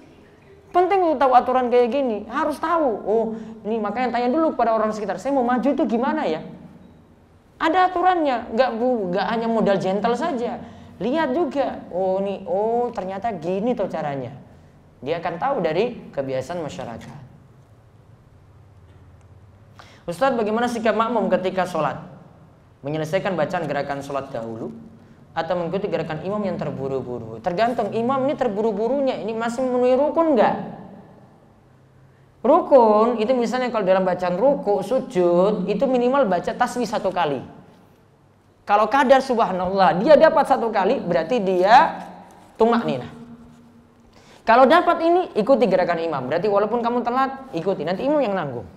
Penting untuk tahu aturan kayak gini, harus tahu. Oh, ini makanya tanya dulu kepada orang sekitar. Saya mau maju itu gimana ya? Ada aturannya, nggak hanya modal gentle saja. Lihat juga. Oh ternyata gini tuh caranya. Dia akan tahu dari kebiasaan masyarakat. Ustadz, bagaimana sikap makmum ketika sholat? Menyelesaikan bacaan gerakan sholat dahulu atau mengikuti gerakan imam yang terburu-buru? Tergantung imam ini terburu-burunya, ini masih memenuhi rukun enggak? Rukun itu misalnya kalau dalam bacaan ruku, sujud itu minimal baca tasbih 1 kali. Kalau kadar subhanallah dia dapat 1 kali, berarti dia tumakninah. Kalau dapat ini ikuti gerakan imam, berarti walaupun kamu telat ikuti, nanti imam yang nanggung.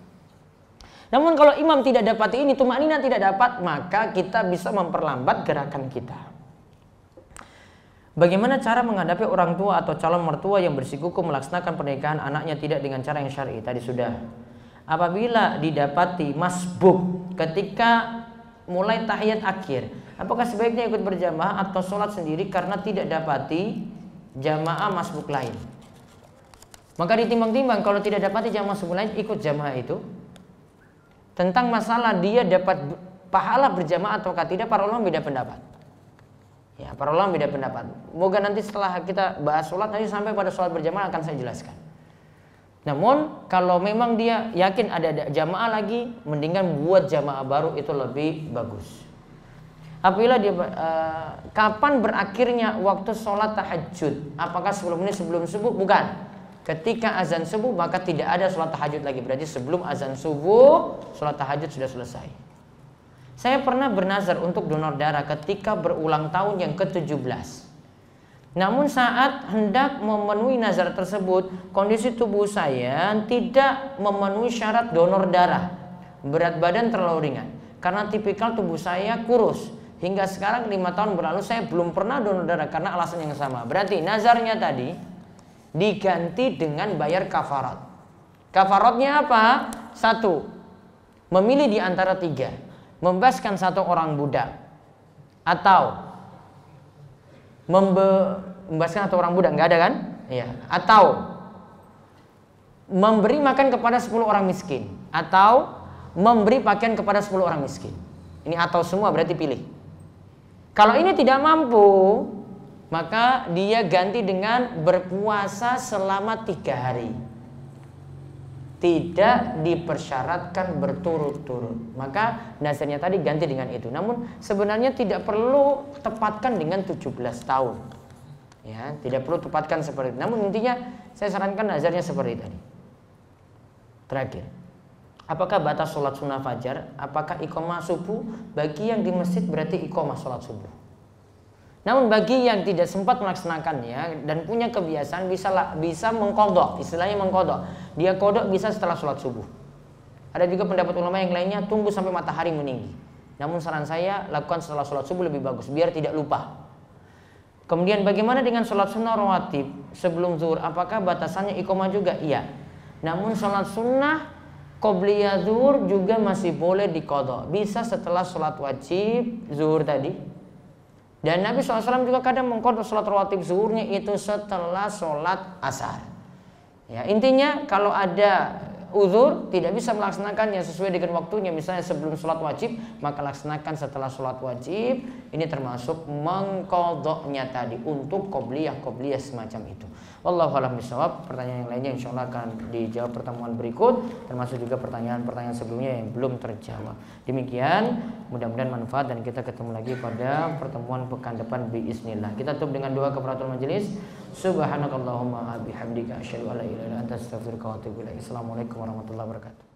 Namun kalau imam tidak dapat ini, tumakninah tidak dapat, maka kita bisa memperlambat gerakan kita. Bagaimana cara menghadapi orang tua atau calon mertua yang bersikukuh melaksanakan pernikahan anaknya tidak dengan cara yang syar'i? Tadi sudah. Apabila didapati masbuk ketika mulai tahiyat akhir, apakah sebaiknya ikut berjamaah atau sholat sendiri karena tidak dapati jamaah masbuk lain? Maka ditimbang-timbang, kalau tidak dapati jamaah masbuk lain, ikut jamaah itu. Tentang masalah dia dapat pahala berjamaah ataukah tidak, para ulama beda pendapat. Ya, para ulama beda pendapat. Moga nanti setelah kita bahas sholat, nanti sampai pada sholat berjamaah akan saya jelaskan. Namun kalau memang dia yakin ada jamaah lagi, mendingan buat jamaah baru, itu lebih bagus. Apabila dia kapan berakhirnya waktu sholat tahajud? Apakah sebelum ini, sebelum subuh? Bukan. Ketika azan subuh maka tidak ada sholat tahajud lagi. Berarti sebelum azan subuh sholat tahajud sudah selesai. Saya pernah bernazar untuk donor darah ketika berulang tahun yang ke-17. Namun saat hendak memenuhi nazar tersebut, kondisi tubuh saya tidak memenuhi syarat donor darah. Berat badan terlalu ringan. Karena tipikal tubuh saya kurus. Hingga sekarang 5 tahun berlalu saya belum pernah donor darah karena alasan yang sama. Berarti nazarnya tadi diganti dengan bayar kafarat. Kafaratnya apa? 1, memilih di antara 3, membebaskan 1 orang budak, atau membebaskan 1 orang budak, nggak ada kan? Iya. Atau memberi makan kepada 10 orang miskin, atau memberi pakaian kepada 10 orang miskin. Ini atau semua, berarti pilih. Kalau ini tidak mampu, maka dia ganti dengan berpuasa selama 3 hari. Tidak dipersyaratkan berturut-turut. Maka nazarnya tadi ganti dengan itu. Namun sebenarnya tidak perlu tepatkan dengan 17 tahun. Ya, tidak perlu tepatkan seperti itu. Namun intinya saya sarankan nazarnya seperti tadi. Terakhir, apakah batas sholat sunnah fajar? Apakah iqamah subuh? Bagi yang di masjid berarti iqamah sholat subuh. Namun bagi yang tidak sempat melaksanakannya dan punya kebiasaan bisa mengkodok, istilahnya mengkodok. Dia kodok bisa setelah sholat subuh. Ada juga pendapat ulama yang lainnya tunggu sampai matahari meninggi. Namun saran saya lakukan setelah sholat subuh lebih bagus biar tidak lupa. Kemudian bagaimana dengan sholat sunnah rawatib sebelum zuhur? Apakah batasannya iqamah juga? Iya. Namun sholat sunnah Qobliyah zuhur juga masih boleh diqadha. Bisa setelah sholat wajib zuhur tadi. Dan Nabi SAW juga kadang mengqadha sholat rawatib zuhurnya itu setelah sholat asar. Ya, intinya kalau ada uzur tidak bisa melaksanakannya sesuai dengan waktunya, misalnya sebelum sholat wajib, maka laksanakan setelah sholat wajib. Ini termasuk mengqadhanya tadi untuk qobliyah semacam itu. Wallahu a'lam bishawab. Pertanyaan yang lainnya insyaallah akan dijawab pertemuan berikut, termasuk juga pertanyaan-pertanyaan sebelumnya yang belum terjawab. Demikian, mudah-mudahan manfaat dan kita ketemu lagi pada pertemuan pekan depan biiznillah. Kita tutup dengan doa kafaratul majelis. Subhanakallahumma bihamdika asyhadu an la ilaha illa anta astaghfiruka wa atubu ilaik. Assalamualaikum warahmatullahi wabarakatuh.